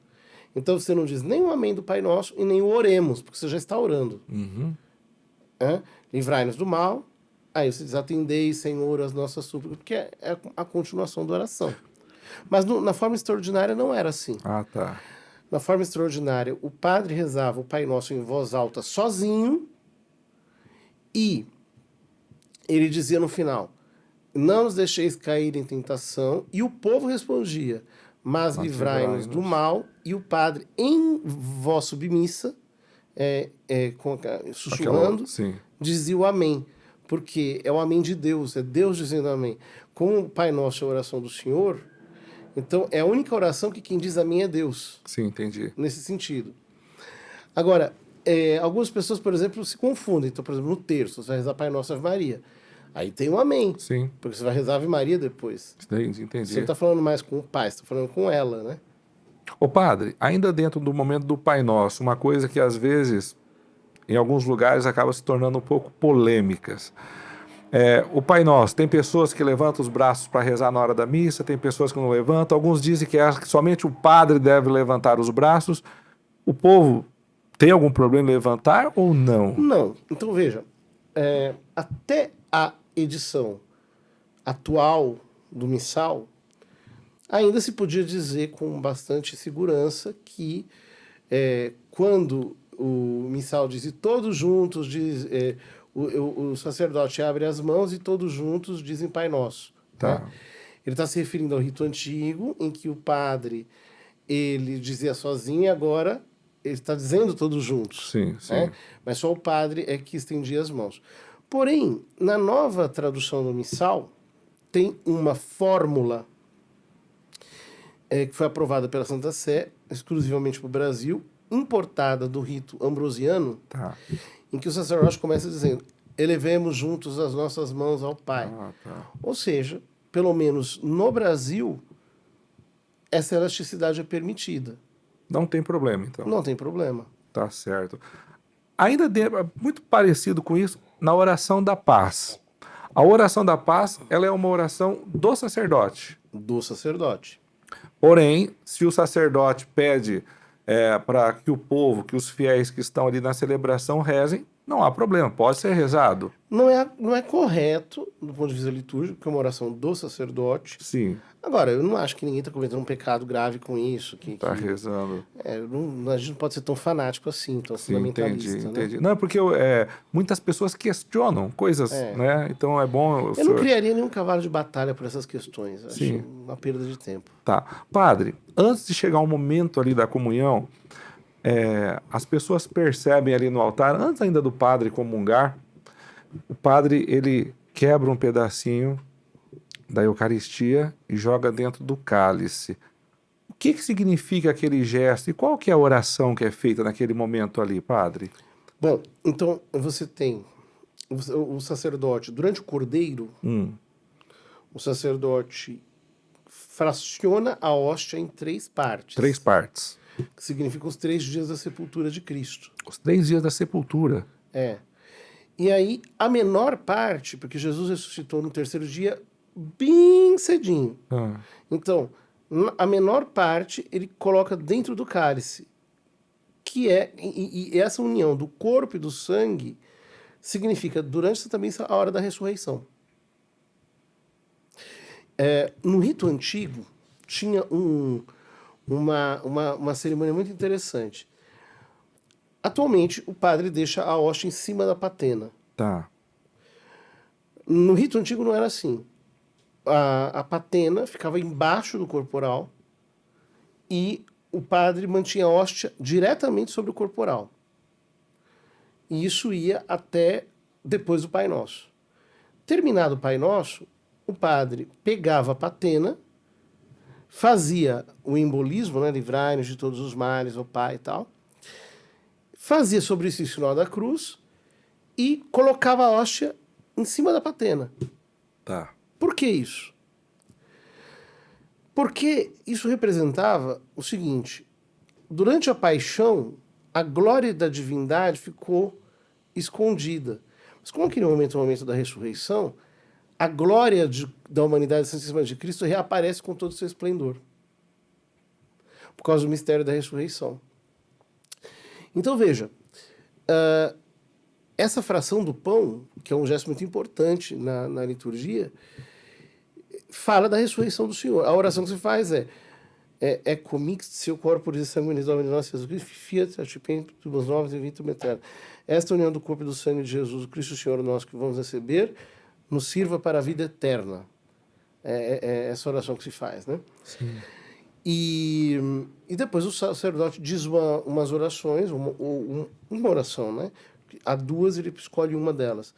Então, você não diz nem o amém do Pai Nosso e nem o oremos, porque você já está orando. Uhum. Livrai-nos do mal. Aí você diz, atendei, Senhor, as nossas súplicas, porque é a continuação da oração. Mas na forma extraordinária não era assim. Ah, tá. Na forma extraordinária, o padre rezava o Pai Nosso em voz alta sozinho e ele dizia no final, não nos deixeis cair em tentação, e o povo respondia, mas livrai-nos do mal, e o padre, em voz submissa, sussurrando, dizia o amém, porque é o amém de Deus, é Deus dizendo amém. Como o Pai Nosso é a oração do Senhor, então é a única oração que quem diz amém é Deus. Sim, entendi. Nesse sentido. Agora, algumas pessoas, por exemplo, se confundem. Então, por exemplo, no terço, você vai rezar Pai Nosso Ave Maria. Aí tem um amém. Sim. Porque você vai rezar Ave Maria depois. Entendi. Você não está falando mais com o pai, você está falando com ela, né? Ô padre, ainda dentro do momento do Pai Nosso, uma coisa que às vezes, em alguns lugares, acaba se tornando um pouco polêmicas. O Pai Nosso, tem pessoas que levantam os braços para rezar na hora da missa, tem pessoas que não levantam, alguns dizem que somente o padre deve levantar os braços. O povo tem algum problema em levantar ou não? Não. Então veja, até a edição atual do missal, ainda se podia dizer com bastante segurança que quando o missal diz e todos juntos, o sacerdote abre as mãos e todos juntos dizem Pai Nosso. Tá. Né? Ele está se referindo ao rito antigo, em que o padre ele dizia sozinho e agora ele está dizendo todos juntos. Sim, sim. Né? Mas só o padre é que estendia as mãos. Porém, na nova tradução do missal, tem uma fórmula que foi aprovada pela Santa Sé, exclusivamente para o Brasil, importada do rito ambrosiano, Tá. em que o sacerdote começa dizendo, elevemos juntos as nossas mãos ao Pai. Ah, tá. Ou seja, pelo menos no Brasil, essa elasticidade é permitida. Não tem problema, então. Não tem problema. Tá certo. Ainda muito parecido com isso, na oração da paz. A oração da paz, ela é uma oração do sacerdote. Do sacerdote. Porém, se o sacerdote pede para que o povo, que os fiéis que estão ali na celebração rezem, não há problema, pode ser rezado. Não é correto, do ponto de vista litúrgico, que é uma oração do sacerdote. Sim. Agora, eu não acho que ninguém está cometendo um pecado grave com isso. Está rezando. A gente não pode ser tão fanático assim, tão fundamentalista. Entendi. Né? Não, é porque muitas pessoas questionam coisas, né? Então é bom... Eu não criaria nenhum cavalo de batalha por essas questões. Acho Sim. uma perda de tempo. Tá. Padre, antes de chegar ao momento ali da comunhão, as pessoas percebem ali no altar, antes ainda do padre comungar, o padre ele quebra um pedacinho da Eucaristia e joga dentro do cálice. O que significa aquele gesto e qual que é a oração que é feita naquele momento ali, padre? Bom, então você tem o sacerdote, durante o cordeiro, o sacerdote fraciona a hóstia em 3 partes. 3 partes. Que significam os 3 dias da sepultura de Cristo. Os 3 dias da sepultura. E aí, a menor parte, porque Jesus ressuscitou no 3º dia, bem cedinho. Então, a menor parte ele coloca dentro do cálice, que é, e essa união do corpo e do sangue significa, durante essa também, a hora da ressurreição. No rito antigo, tinha uma cerimônia muito interessante. Atualmente, o padre deixa a hóstia em cima da patena. Tá. No rito antigo não era assim. A patena ficava embaixo do corporal e o padre mantinha a hóstia diretamente sobre o corporal. E isso ia até depois do Pai Nosso. Terminado o Pai Nosso, o padre pegava a patena, fazia o embolismo, né, livrai-nos de todos os males, ó Pai e tal, fazia sobre isso o sinal da cruz e colocava a hóstia em cima da patena. Tá. Por que isso? Porque isso representava o seguinte: durante a paixão, a glória da divindade ficou escondida. Mas como aquele momento é o momento da ressurreição, a glória da humanidade santíssima de Cristo reaparece com todo o seu esplendor. Por causa do mistério da ressurreição. Então veja, essa fração do pão, que é um gesto muito importante na liturgia, fala da ressurreição do Senhor. A oração que se faz é comix seu corporis e sanguinis Domini nosso Jesus Cristo, fiat atipem tubos novos e vitum eterno. Esta união do corpo e do sangue de Jesus, o Cristo Senhor nosso, que vamos receber, nos sirva para a vida eterna. É essa oração que se faz, né? Sim. E depois o sacerdote diz umas orações, uma oração, né? Há 2, ele escolhe uma delas,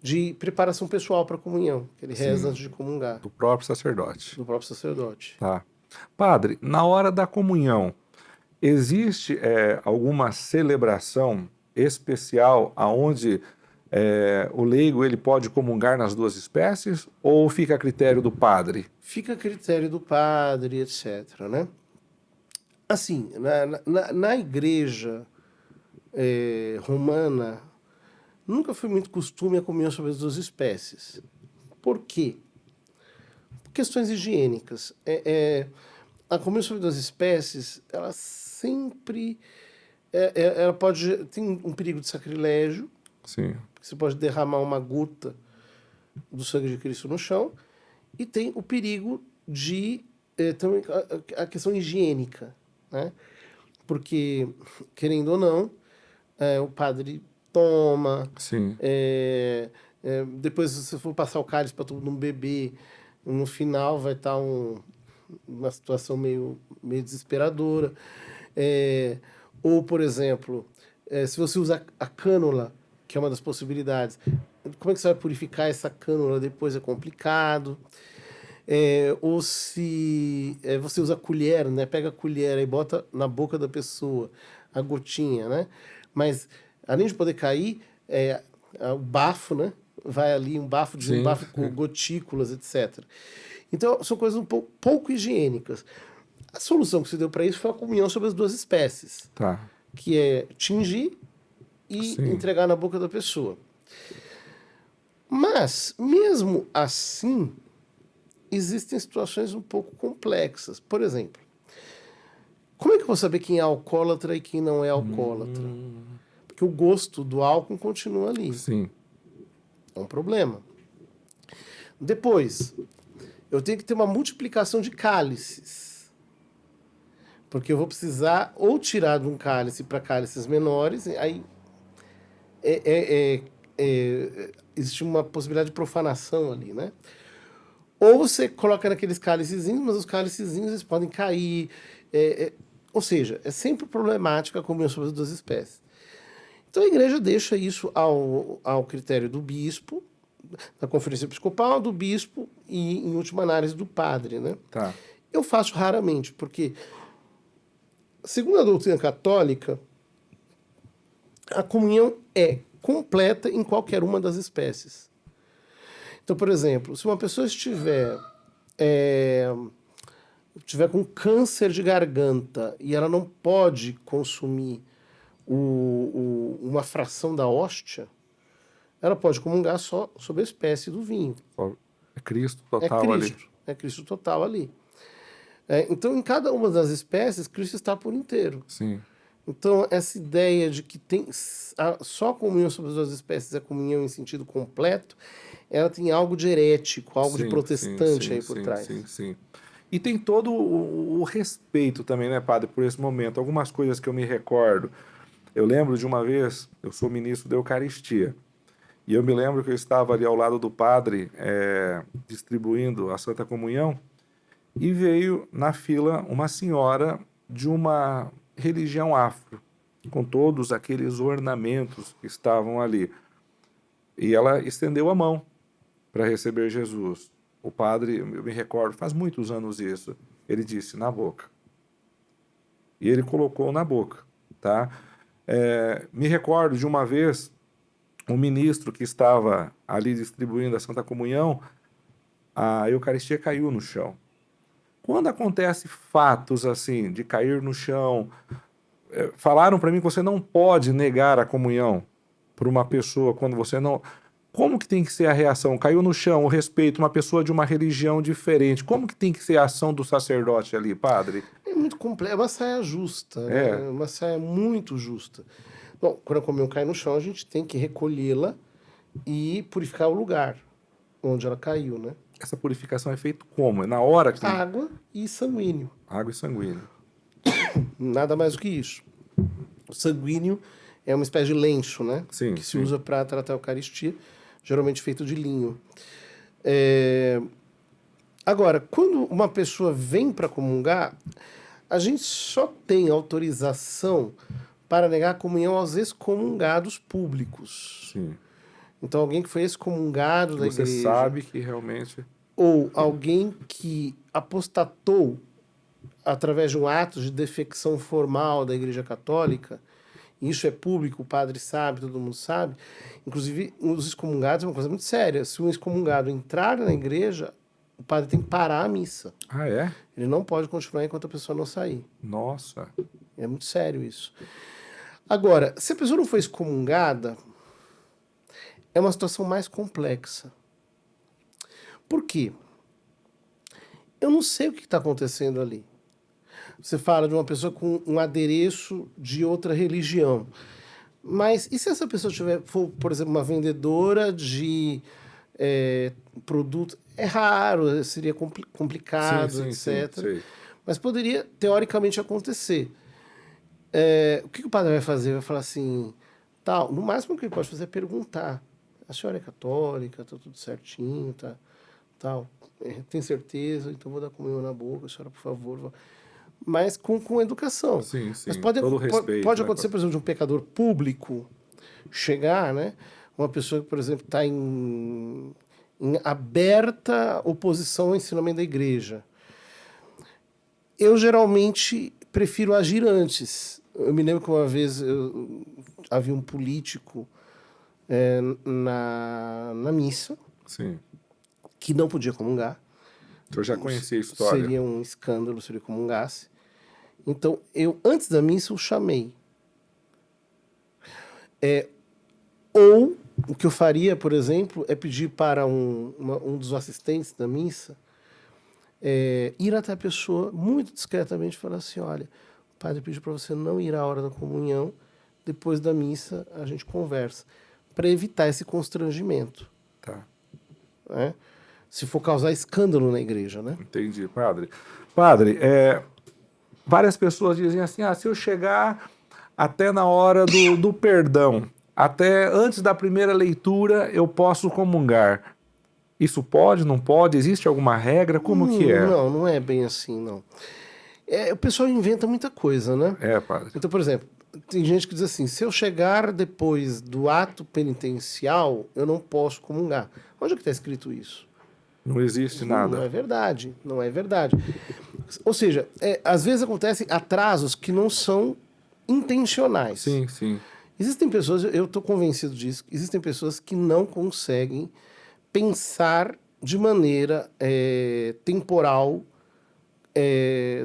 de preparação pessoal para a comunhão, que ele reza antes de comungar. Do próprio sacerdote. Do próprio sacerdote. Tá. Padre, na hora da comunhão, existe alguma celebração especial aonde o leigo ele pode comungar nas 2 espécies ou fica a critério do padre? Fica a critério do padre, etc., né? Assim, na igreja romana, nunca foi muito costume a comunhão sobre as 2 espécies. Por quê? Por questões higiênicas. A comunhão sobre 2 espécies, ela sempre... ela tem um perigo de sacrilégio. Sim. Você pode derramar uma gota do sangue de Cristo no chão. E tem o perigo de... também a questão higiênica, né? Porque, querendo ou não, o padre toma. Sim. Depois, se você for passar o cálice para todo mundo beber, no final vai estar uma situação meio desesperadora. Ou, por exemplo, se você usa a cânula, que é uma das possibilidades, como é que você vai purificar essa cânula depois? É complicado. Ou se você usa a colher, né? Pega a colher e bota na boca da pessoa a gotinha, né? Mas, além de poder cair, o bafo, né? Vai ali, um bafo com gotículas, etc. Então, são coisas um pouco higiênicas. A solução que se deu para isso foi a comunhão sobre as 2 espécies. Tá. Que é tingir e entregar na boca da pessoa. Mas, mesmo assim, existem situações um pouco complexas. Por exemplo, como é que eu vou saber quem é alcoólatra e quem não é alcoólatra? Porque o gosto do álcool continua ali. Sim. É um problema. Depois, eu tenho que ter uma multiplicação de cálices. Porque eu vou precisar ou tirar de um cálice para cálices menores, aí existe uma possibilidade de profanação ali, né? Ou você coloca naqueles cálicezinhos, mas os cálicezinhos eles podem cair. Ou seja, é sempre problemática a comunhão sobre as duas espécies. Então a igreja deixa isso ao critério do bispo, da conferência episcopal, do bispo e, em última análise, do padre, né? Tá. Eu faço raramente, porque, segundo a doutrina católica, a comunhão é completa em qualquer uma das espécies. Então, por exemplo, se uma pessoa estiver com câncer de garganta e ela não pode consumir uma fração da hóstia, ela pode comungar só sobre a espécie do vinho. É Cristo total ali. É Cristo total ali. Então, em cada uma das espécies, Cristo está por inteiro. Sim. Então, essa ideia de que tem só a comunhão sobre as duas espécies é comunhão em sentido completo, ela tem algo de herético, algo de protestante aí por trás. Sim. E tem todo o respeito também, né, padre, por esse momento. Algumas coisas que eu me recordo. Eu lembro de uma vez, eu sou ministro da Eucaristia, e eu me lembro que eu estava ali ao lado do padre distribuindo a Santa Comunhão, e veio na fila uma senhora de uma religião afro, com todos aqueles ornamentos que estavam ali. E ela estendeu a mão para receber Jesus. O padre, eu me recordo, faz muitos anos isso, ele disse, na boca. E ele colocou na boca, tá? Me recordo de uma vez, um ministro que estava ali distribuindo a Santa Comunhão, a Eucaristia caiu no chão. Quando acontece fatos assim, de cair no chão, falaram para mim que você não pode negar a comunhão para uma pessoa quando você não... Como que tem que ser a reação? Caiu no chão, o respeito, uma pessoa de uma religião diferente. Como que tem que ser a ação do sacerdote ali, padre? É muito complexo, é uma saia justa, né? Uma saia muito justa. Bom, quando a comunhão cai no chão, a gente tem que recolhê-la e purificar o lugar onde ela caiu, né? Essa purificação é feita como? É na hora que... Água e sanguíneo. Água e sanguíneo. Nada mais do que isso. O sanguíneo é uma espécie de lenço, né? Sim, que se usa para tratar a Eucaristia, geralmente feito de linho. Agora, quando uma pessoa vem para comungar, a gente só tem autorização para negar a comunhão aos excomungados públicos. Sim. Então, alguém que foi excomungado da igreja... Você sabe que realmente... Ou alguém que apostatou através de um ato de defecção formal da Igreja Católica, isso é público, o padre sabe, todo mundo sabe. Inclusive, os excomungados é uma coisa muito séria. Se um excomungado entrar na igreja, o padre tem que parar a missa. Ah, é? Ele não pode continuar enquanto a pessoa não sair. Nossa. É muito sério isso. Agora, se a pessoa não foi excomungada, é uma situação mais complexa. Por quê? Eu não sei o que está acontecendo ali. Você fala de uma pessoa com um adereço de outra religião. Mas e se essa pessoa for, por exemplo, uma vendedora de produto? É raro, seria complicado, etc. Sim. Mas poderia, teoricamente, acontecer. O que o padre vai fazer? Vai falar assim, tal. No máximo que ele pode fazer é perguntar. A senhora é católica, está tudo certinho, tá, tal. Tem certeza? Então vou dar comunhão na boca, a senhora, por favor. Mas com educação. Sim. Mas pode acontecer, por exemplo, de um pecador público chegar, né? Uma pessoa que, por exemplo, está em aberta oposição ao ensinamento da igreja. Eu geralmente prefiro agir antes. Eu me lembro que uma vez havia um político na missa. Sim. Que não podia comungar. Eu já conhecia a história. Seria um escândalo se ele comungasse. Então, eu, antes da missa, o chamei. Ou, o que eu faria, por exemplo, é pedir para um dos assistentes da missa ir até a pessoa, muito discretamente, e falar assim, olha, o padre pediu para você não ir à hora da comunhão, depois da missa a gente conversa, para evitar esse constrangimento. Tá. Se for causar escândalo na igreja, né? Entendi, padre. Padre, várias pessoas dizem assim, se eu chegar até na hora do perdão, até antes da primeira leitura, eu posso comungar. Isso pode, não pode? Existe alguma regra? Como que é? Não é bem assim, não. O pessoal inventa muita coisa, né? É, padre. Então, por exemplo, tem gente que diz assim, se eu chegar depois do ato penitencial, eu não posso comungar. Onde é que está escrito isso? Não existe Não nada. é verdade, não é verdade. Ou seja, às vezes acontecem atrasos que não são intencionais. Sim, sim. Existem pessoas, eu estou convencido disso, existem pessoas que não conseguem pensar de maneira temporal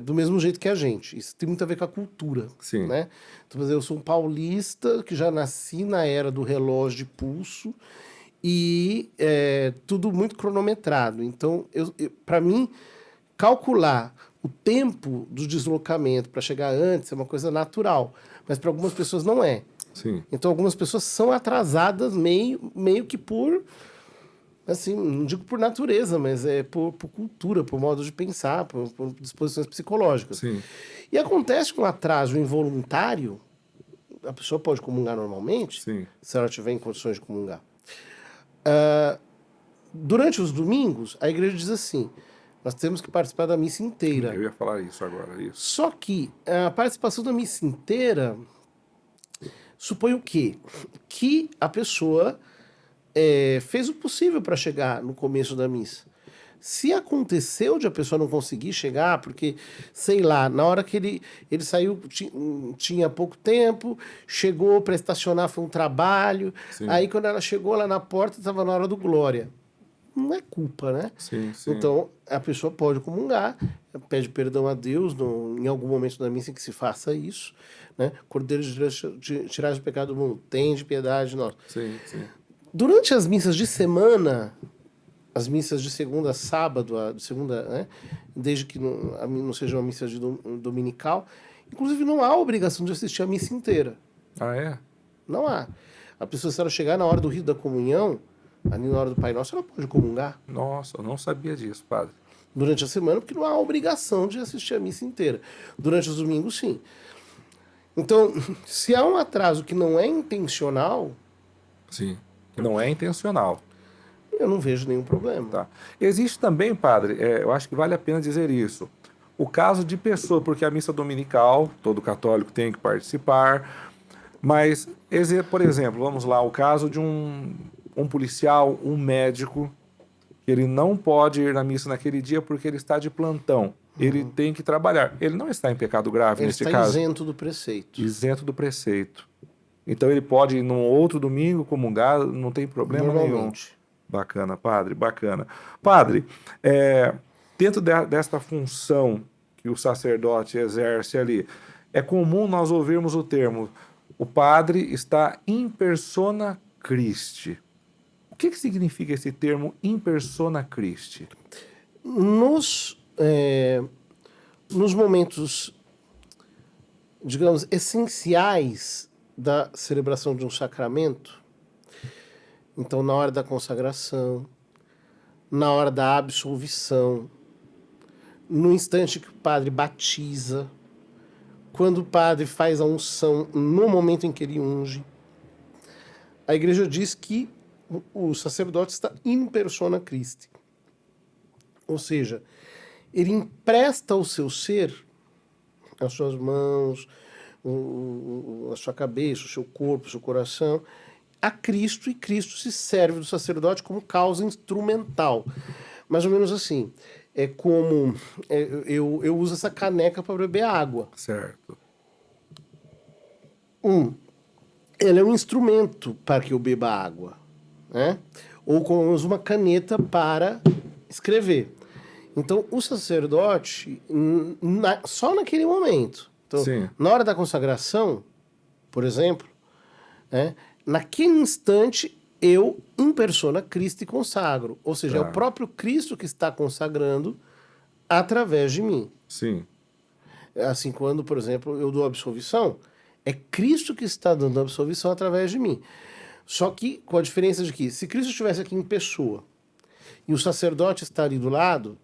do mesmo jeito que a gente. Isso tem muito a ver com a cultura. Sim. Né? Então, por exemplo, eu sou um paulista que já nasci na era do relógio de pulso e tudo muito cronometrado. Então, para mim, calcular o tempo do deslocamento para chegar antes é uma coisa natural, mas para algumas pessoas não é. Sim. Então, algumas pessoas são atrasadas meio que por, assim, não digo por natureza, mas por cultura, por modo de pensar, por disposições psicológicas. Sim. E acontece um atraso involuntário, a pessoa pode comungar normalmente, Sim. se ela tiver em condições de comungar. Durante os domingos, a igreja diz assim, nós temos que participar da missa inteira. Eu ia falar isso agora, isso. Só que a participação da missa inteira supõe o quê? Que a pessoa fez o possível para chegar no começo da missa. Se aconteceu de a pessoa não conseguir chegar, porque, sei lá, na hora que ele saiu, tinha pouco tempo, chegou para estacionar, foi um trabalho, Sim. aí quando ela chegou lá na porta, estava na hora do glória. Não é culpa, né? Sim, sim. Então, a pessoa pode comungar, pede perdão a Deus em algum momento da missa em que se faça isso, né? Cordeiro de Deus, tirar o pecado do mundo, tem de piedade de nós. Sim, sim. Durante as missas de semana, as missas de segunda a sábado, de segunda, né? Desde que não seja uma missa dominical, inclusive não há obrigação de assistir a missa inteira. Ah, é? Não há. A pessoa, se ela chegar na hora do rito da comunhão, ali na hora do Pai Nosso, ela pode comungar. Nossa, eu não sabia disso, padre. Durante a semana, porque não há obrigação de assistir a missa inteira. Durante os domingos, sim. Então, se há um atraso que não é intencional, Sim. Não é intencional. eu não vejo nenhum problema. Tá. Existe também, padre, eu acho que vale a pena dizer isso, o caso de pessoa, porque a missa dominical, todo católico tem que participar, mas, por exemplo, vamos lá, o caso de um policial, um médico, que ele não pode ir na missa naquele dia porque ele está de plantão. Ele tem que trabalhar. Ele não está em pecado grave Ele nesse está caso. isento do preceito. Isento do preceito. Então ele pode ir num outro domingo comungar, não tem problema nenhum. Bacana, padre, bacana. Padre, dentro desta função que o sacerdote exerce ali, é comum nós ouvirmos o termo, o padre está in persona Christi. O que significa esse termo in persona Christi? Nos momentos, digamos, essenciais da celebração de um sacramento, então na hora da consagração, na hora da absolvição, no instante que o padre batiza, quando o padre faz a unção, no momento em que ele unge, a igreja diz que o sacerdote está in persona Christi. Ou seja, ele empresta o seu ser, as suas mãos, a sua cabeça, o seu corpo, o seu coração, a Cristo, e Cristo se serve do sacerdote como causa instrumental. Mais ou menos assim. É como eu uso essa caneca para beber água. Certo. Ela é um instrumento para que eu beba água, né? Ou como eu uso uma caneta para escrever. Então, o sacerdote, só naquele momento. Então, Sim. na hora da consagração, por exemplo, naquele instante, eu, in persona Christi, consagro. Ou seja, é o próprio Cristo que está consagrando através de mim. Sim. Assim, quando, por exemplo, eu dou absolvição, é Cristo que está dando absolvição através de mim. Só que, com a diferença de que, se Cristo estivesse aqui em pessoa, e o sacerdote está ali do lado,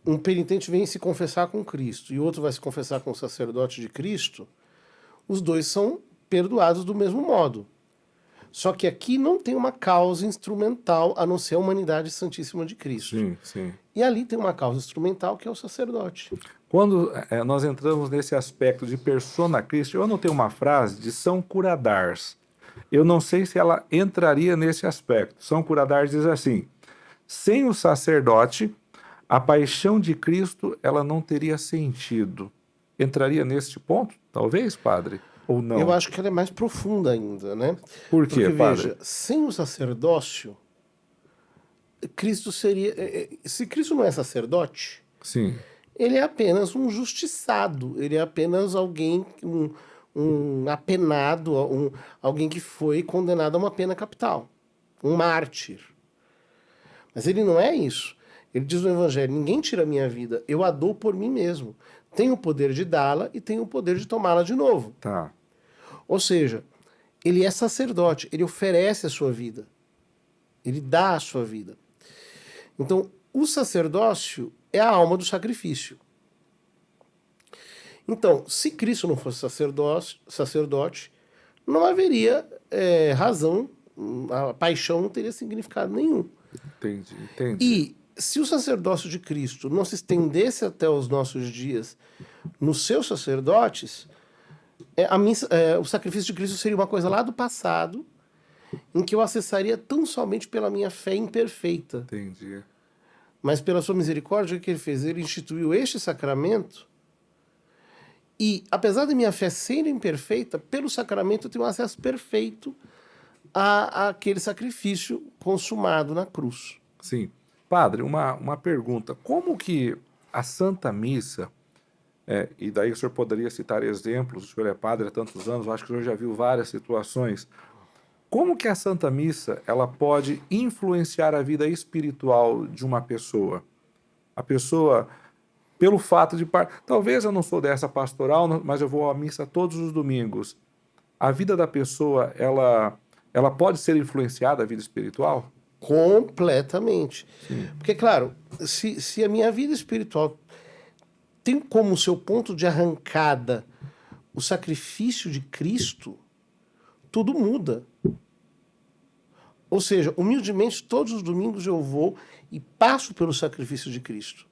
um penitente vem se confessar com Cristo, e outro vai se confessar com o sacerdote de Cristo, os dois são perdoados do mesmo modo. Só que aqui não tem uma causa instrumental, a não ser a humanidade santíssima de Cristo. Sim, sim. E ali tem uma causa instrumental, que é o sacerdote. Quando nós entramos nesse aspecto de persona Christi, eu anotei uma frase de São Curadars. Eu não sei se ela entraria nesse aspecto. São Curadars diz assim: sem o sacerdote, a paixão de Cristo ela não teria sentido. Entraria neste ponto, talvez, padre? Ou Eu não? acho que ela é mais profunda ainda, né? Por quê, Porque, padre? veja, sem o sacerdócio, Cristo seria. Se Cristo não é sacerdote, Sim, ele é apenas um justiçado, ele é apenas alguém, um apenado, alguém que foi condenado a uma pena capital, um mártir. Mas ele não é isso. Ele diz no Evangelho: ninguém tira a minha vida, eu a dou por mim mesmo. Tenho o poder de dá-la e tenho o poder de tomá-la de novo. tá. Ou seja, ele é sacerdote, ele oferece a sua vida, ele dá a sua vida. Então, o sacerdócio é a alma do sacrifício. Então, se Cristo não fosse sacerdote, não haveria razão, a paixão não teria significado nenhum. Entendi, entendi. E se o sacerdócio de Cristo não se estendesse até os nossos dias nos seus sacerdotes, o sacrifício de Cristo seria uma coisa lá do passado, em que eu acessaria tão somente pela minha fé imperfeita. Entendi. Mas pela sua misericórdia, o que ele fez? Ele instituiu este sacramento e, apesar da minha fé ser imperfeita, pelo sacramento eu tenho acesso perfeito àquele sacrifício consumado na cruz. Sim. Padre, uma pergunta. Como que a Santa Missa, e daí o senhor poderia citar exemplos, o senhor é padre há tantos anos, eu acho que o senhor já viu várias situações. Como que a Santa Missa ela pode influenciar a vida espiritual de uma pessoa? A pessoa, pelo fato de... Talvez eu não sou dessa pastoral, mas eu vou à missa todos os domingos. A vida da pessoa, ela pode ser influenciada, a vida espiritual? Completamente. Sim. Porque, claro, se a minha vida espiritual tem como seu ponto de arrancada o sacrifício de Cristo, tudo muda. Ou seja, humildemente, todos os domingos eu vou e passo pelo sacrifício de Cristo.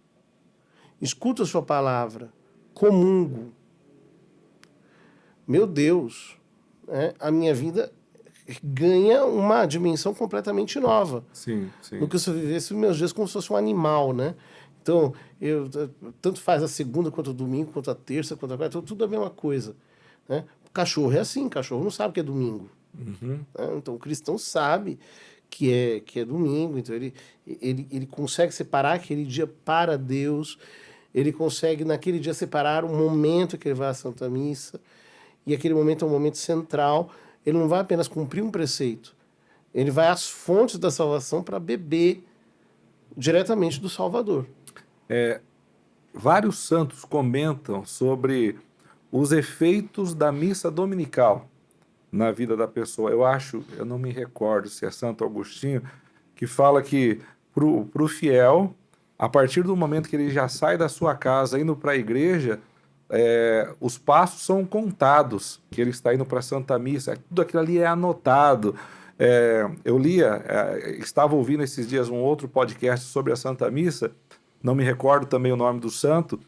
Escuto a sua palavra, comungo. Meu Deus, a minha vida ganha uma dimensão completamente nova. Sim, sim. No que eu vivesse meus dias como se fosse um animal, né? Então, tanto faz a segunda quanto o domingo, quanto a terça, quanto a quarta, tudo a mesma coisa. Né? O cachorro é assim, o cachorro não sabe que é domingo. Uhum. Né? Então, o cristão sabe que é domingo, então ele consegue separar aquele dia para Deus, ele consegue naquele dia separar o momento que ele vai à Santa Missa, e aquele momento é um momento central. Ele não vai apenas cumprir um preceito, ele vai às fontes da salvação para beber diretamente do Salvador. Vários santos comentam sobre os efeitos da missa dominical na vida da pessoa. Eu não me recordo se é Santo Agostinho, que fala que pro fiel, a partir do momento que ele já sai da sua casa indo para a igreja, os passos são contados, que ele está indo para a Santa Missa, tudo aquilo ali é anotado. Estava ouvindo esses dias um outro podcast sobre a Santa Missa, não me recordo também o nome do santo,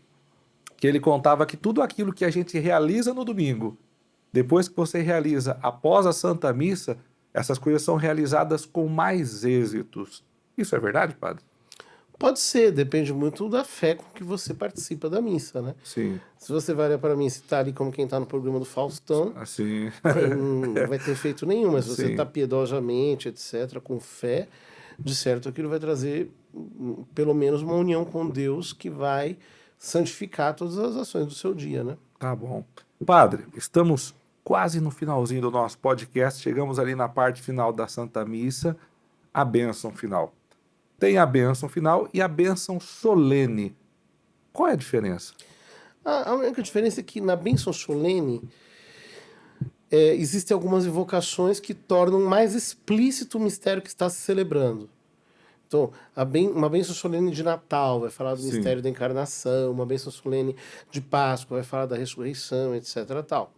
que ele contava que tudo aquilo que a gente realiza no domingo, depois que você realiza após a Santa Missa, essas coisas são realizadas com mais êxitos. Isso é verdade, padre? Pode ser, depende muito da fé com que você participa da missa, né? Sim. Se você vai olhar para mim e está ali como quem está no programa do Faustão, Assim. não vai ter efeito nenhum, mas se você Sim. está piedosamente, etc., com fé, de certo aquilo vai trazer pelo menos uma união com Deus que vai santificar todas as ações do seu dia, né? Tá bom. Padre, estamos quase no finalzinho do nosso podcast, chegamos ali na parte final da Santa Missa, a bênção final. Tem a bênção final e a bênção solene. Qual é a diferença? A única diferença é que na bênção solene existem algumas invocações que tornam mais explícito o mistério que está se celebrando. Então, uma bênção solene de Natal vai falar do Sim. mistério da encarnação, uma bênção solene de Páscoa vai falar da ressurreição, etc. Tal.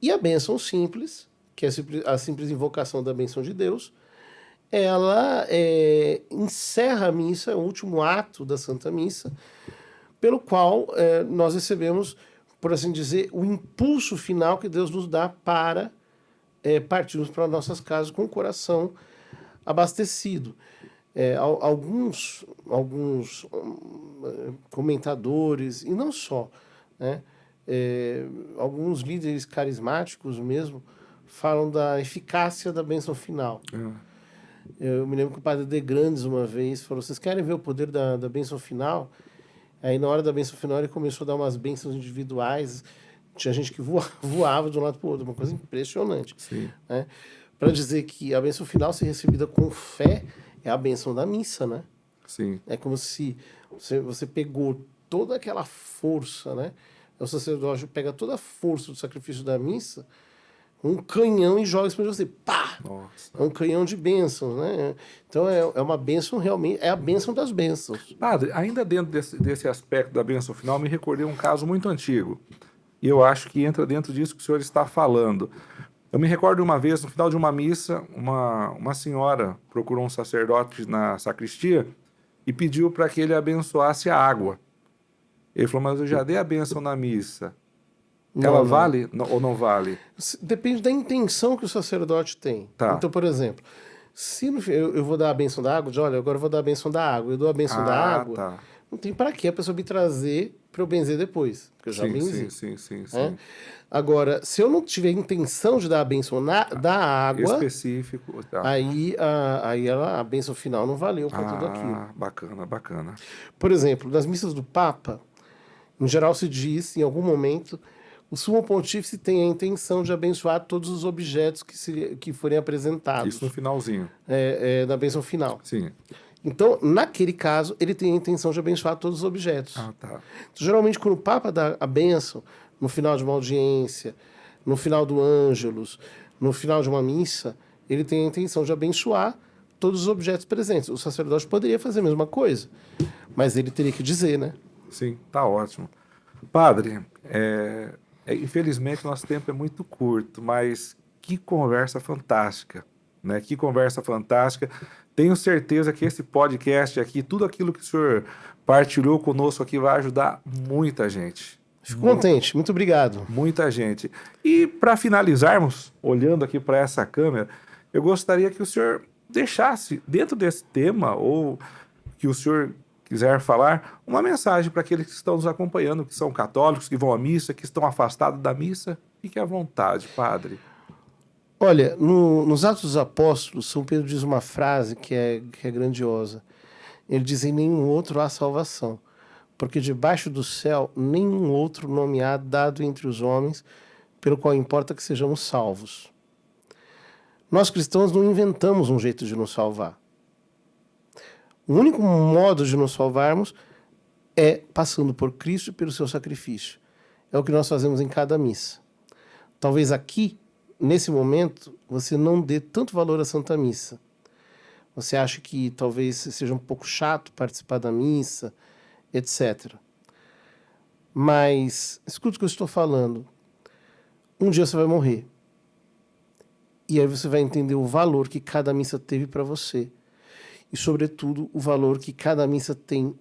E a bênção simples, que é a simples invocação da bênção de Deus, ela encerra a missa, é o último ato da Santa Missa, pelo qual nós recebemos, por assim dizer, o impulso final que Deus nos dá para partirmos para nossas casas com o coração abastecido. Alguns comentadores, e não só, né? Alguns líderes carismáticos mesmo falam da eficácia da bênção final. Eu me lembro que o padre De Grandes uma vez falou: vocês querem ver o poder da bênção final? Aí na hora da bênção final ele começou a dar umas bênçãos individuais. Tinha gente que voava de um lado para o outro, uma coisa impressionante. Né? Para dizer que a bênção final, se recebida com fé, é a bênção da missa, né? Sim. É como se você pegou toda aquela força, né? O sacerdote pega toda a força do sacrifício da missa, um canhão, e joga isso para você. Pá! Nossa. É um canhão de bênçãos, né? Então é uma bênção realmente, é a bênção das bênçãos. Padre, ainda dentro desse aspecto da bênção final, me recordei um caso muito antigo. E eu acho que entra dentro disso que o senhor está falando. Eu me recordo uma vez, no final de uma missa, uma senhora procurou um sacerdote na sacristia e pediu para que ele abençoasse a água. Ele falou: mas eu já dei a bênção na missa. Ela vale ou não vale? Depende da intenção que o sacerdote tem. Tá. Então, por exemplo, se eu vou dar a bênção da água, olha, agora eu vou dar a bênção da água, eu dou a bênção da água, tá. Não tem para que a pessoa me trazer para eu benzer depois, porque eu já benzi. Sim. Agora, se eu não tiver intenção de dar a bênção da água, específico, tá. aí a bênção final não valeu para tudo aquilo. Bacana. Por exemplo, nas missas do Papa, em geral se diz, em algum momento, o Sumo Pontífice tem a intenção de abençoar todos os objetos que forem apresentados. Isso no finalzinho. Da bênção final. Sim. Então, naquele caso, ele tem a intenção de abençoar todos os objetos. Tá. Então, geralmente, quando o Papa dá a bênção, no final de uma audiência, no final do Ângelus, no final de uma missa, ele tem a intenção de abençoar todos os objetos presentes. O sacerdote poderia fazer a mesma coisa, mas ele teria que dizer, né? Sim, tá ótimo. Padre, infelizmente nosso tempo é muito curto, mas que conversa fantástica, né? Que conversa fantástica. Tenho certeza que esse podcast aqui, tudo aquilo que o senhor partilhou conosco aqui vai ajudar muita gente. Fico contente, muito obrigado. Muita gente. E para finalizarmos, olhando aqui para essa câmera, eu gostaria que o senhor deixasse, dentro desse tema, ou que o senhor quiser falar, uma mensagem para aqueles que estão nos acompanhando, que são católicos, que vão à missa, que estão afastados da missa. Fique à vontade, padre. Olha, nos Atos dos Apóstolos, São Pedro diz uma frase que é grandiosa. Ele diz: em nenhum outro há salvação, porque debaixo do céu nenhum outro nome há dado entre os homens, pelo qual importa que sejamos salvos. Nós cristãos não inventamos um jeito de nos salvar. O único modo de nos salvarmos é passando por Cristo e pelo seu sacrifício. É o que nós fazemos em cada missa. Talvez aqui, nesse momento, você não dê tanto valor à Santa Missa. Você acha que talvez seja um pouco chato participar da missa, etc. Mas, escuta o que eu estou falando. Um dia você vai morrer. E aí você vai entender o valor que cada missa teve para você. E, sobretudo, o valor que cada missa tem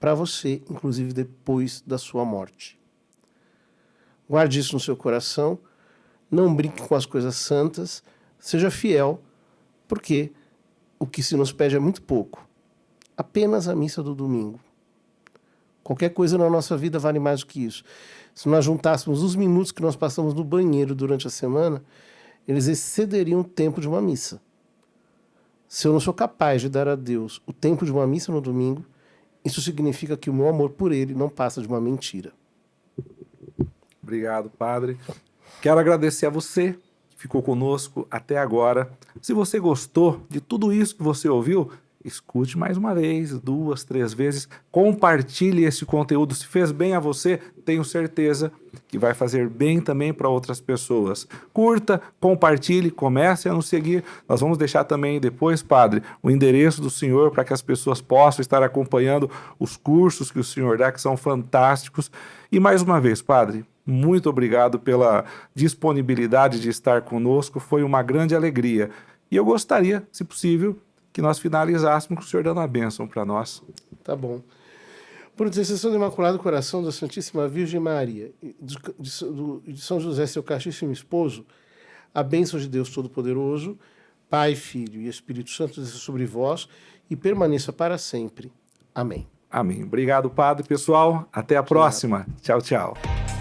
para você, inclusive depois da sua morte. Guarde isso no seu coração. Não brinque com as coisas santas. Seja fiel, porque o que se nos pede é muito pouco. Apenas a missa do domingo. Qualquer coisa na nossa vida vale mais do que isso. Se nós juntássemos os minutos que nós passamos no banheiro durante a semana, eles excederiam o tempo de uma missa. Se eu não sou capaz de dar a Deus o tempo de uma missa no domingo, isso significa que o meu amor por Ele não passa de uma mentira. Obrigado, padre. Quero agradecer a você que ficou conosco até agora. Se você gostou de tudo isso que você ouviu, escute mais uma vez, 2, 3 vezes, compartilhe esse conteúdo. Se fez bem a você, tenho certeza que vai fazer bem também para outras pessoas. Curta, compartilhe, comece a nos seguir. Nós vamos deixar também depois, padre, o endereço do senhor para que as pessoas possam estar acompanhando os cursos que o senhor dá, que são fantásticos. E mais uma vez, padre, muito obrigado pela disponibilidade de estar conosco. Foi uma grande alegria. E eu gostaria, se possível, que nós finalizássemos com o senhor dando a bênção para nós. Tá bom. Por intercessão do Imaculado Coração da Santíssima Virgem Maria e de São José, seu castíssimo esposo, a bênção de Deus Todo-Poderoso, Pai, Filho e Espírito Santo desça sobre vós e permaneça para sempre. Amém. Amém. Obrigado, Padre. Pessoal, até a próxima. Tchau, tchau.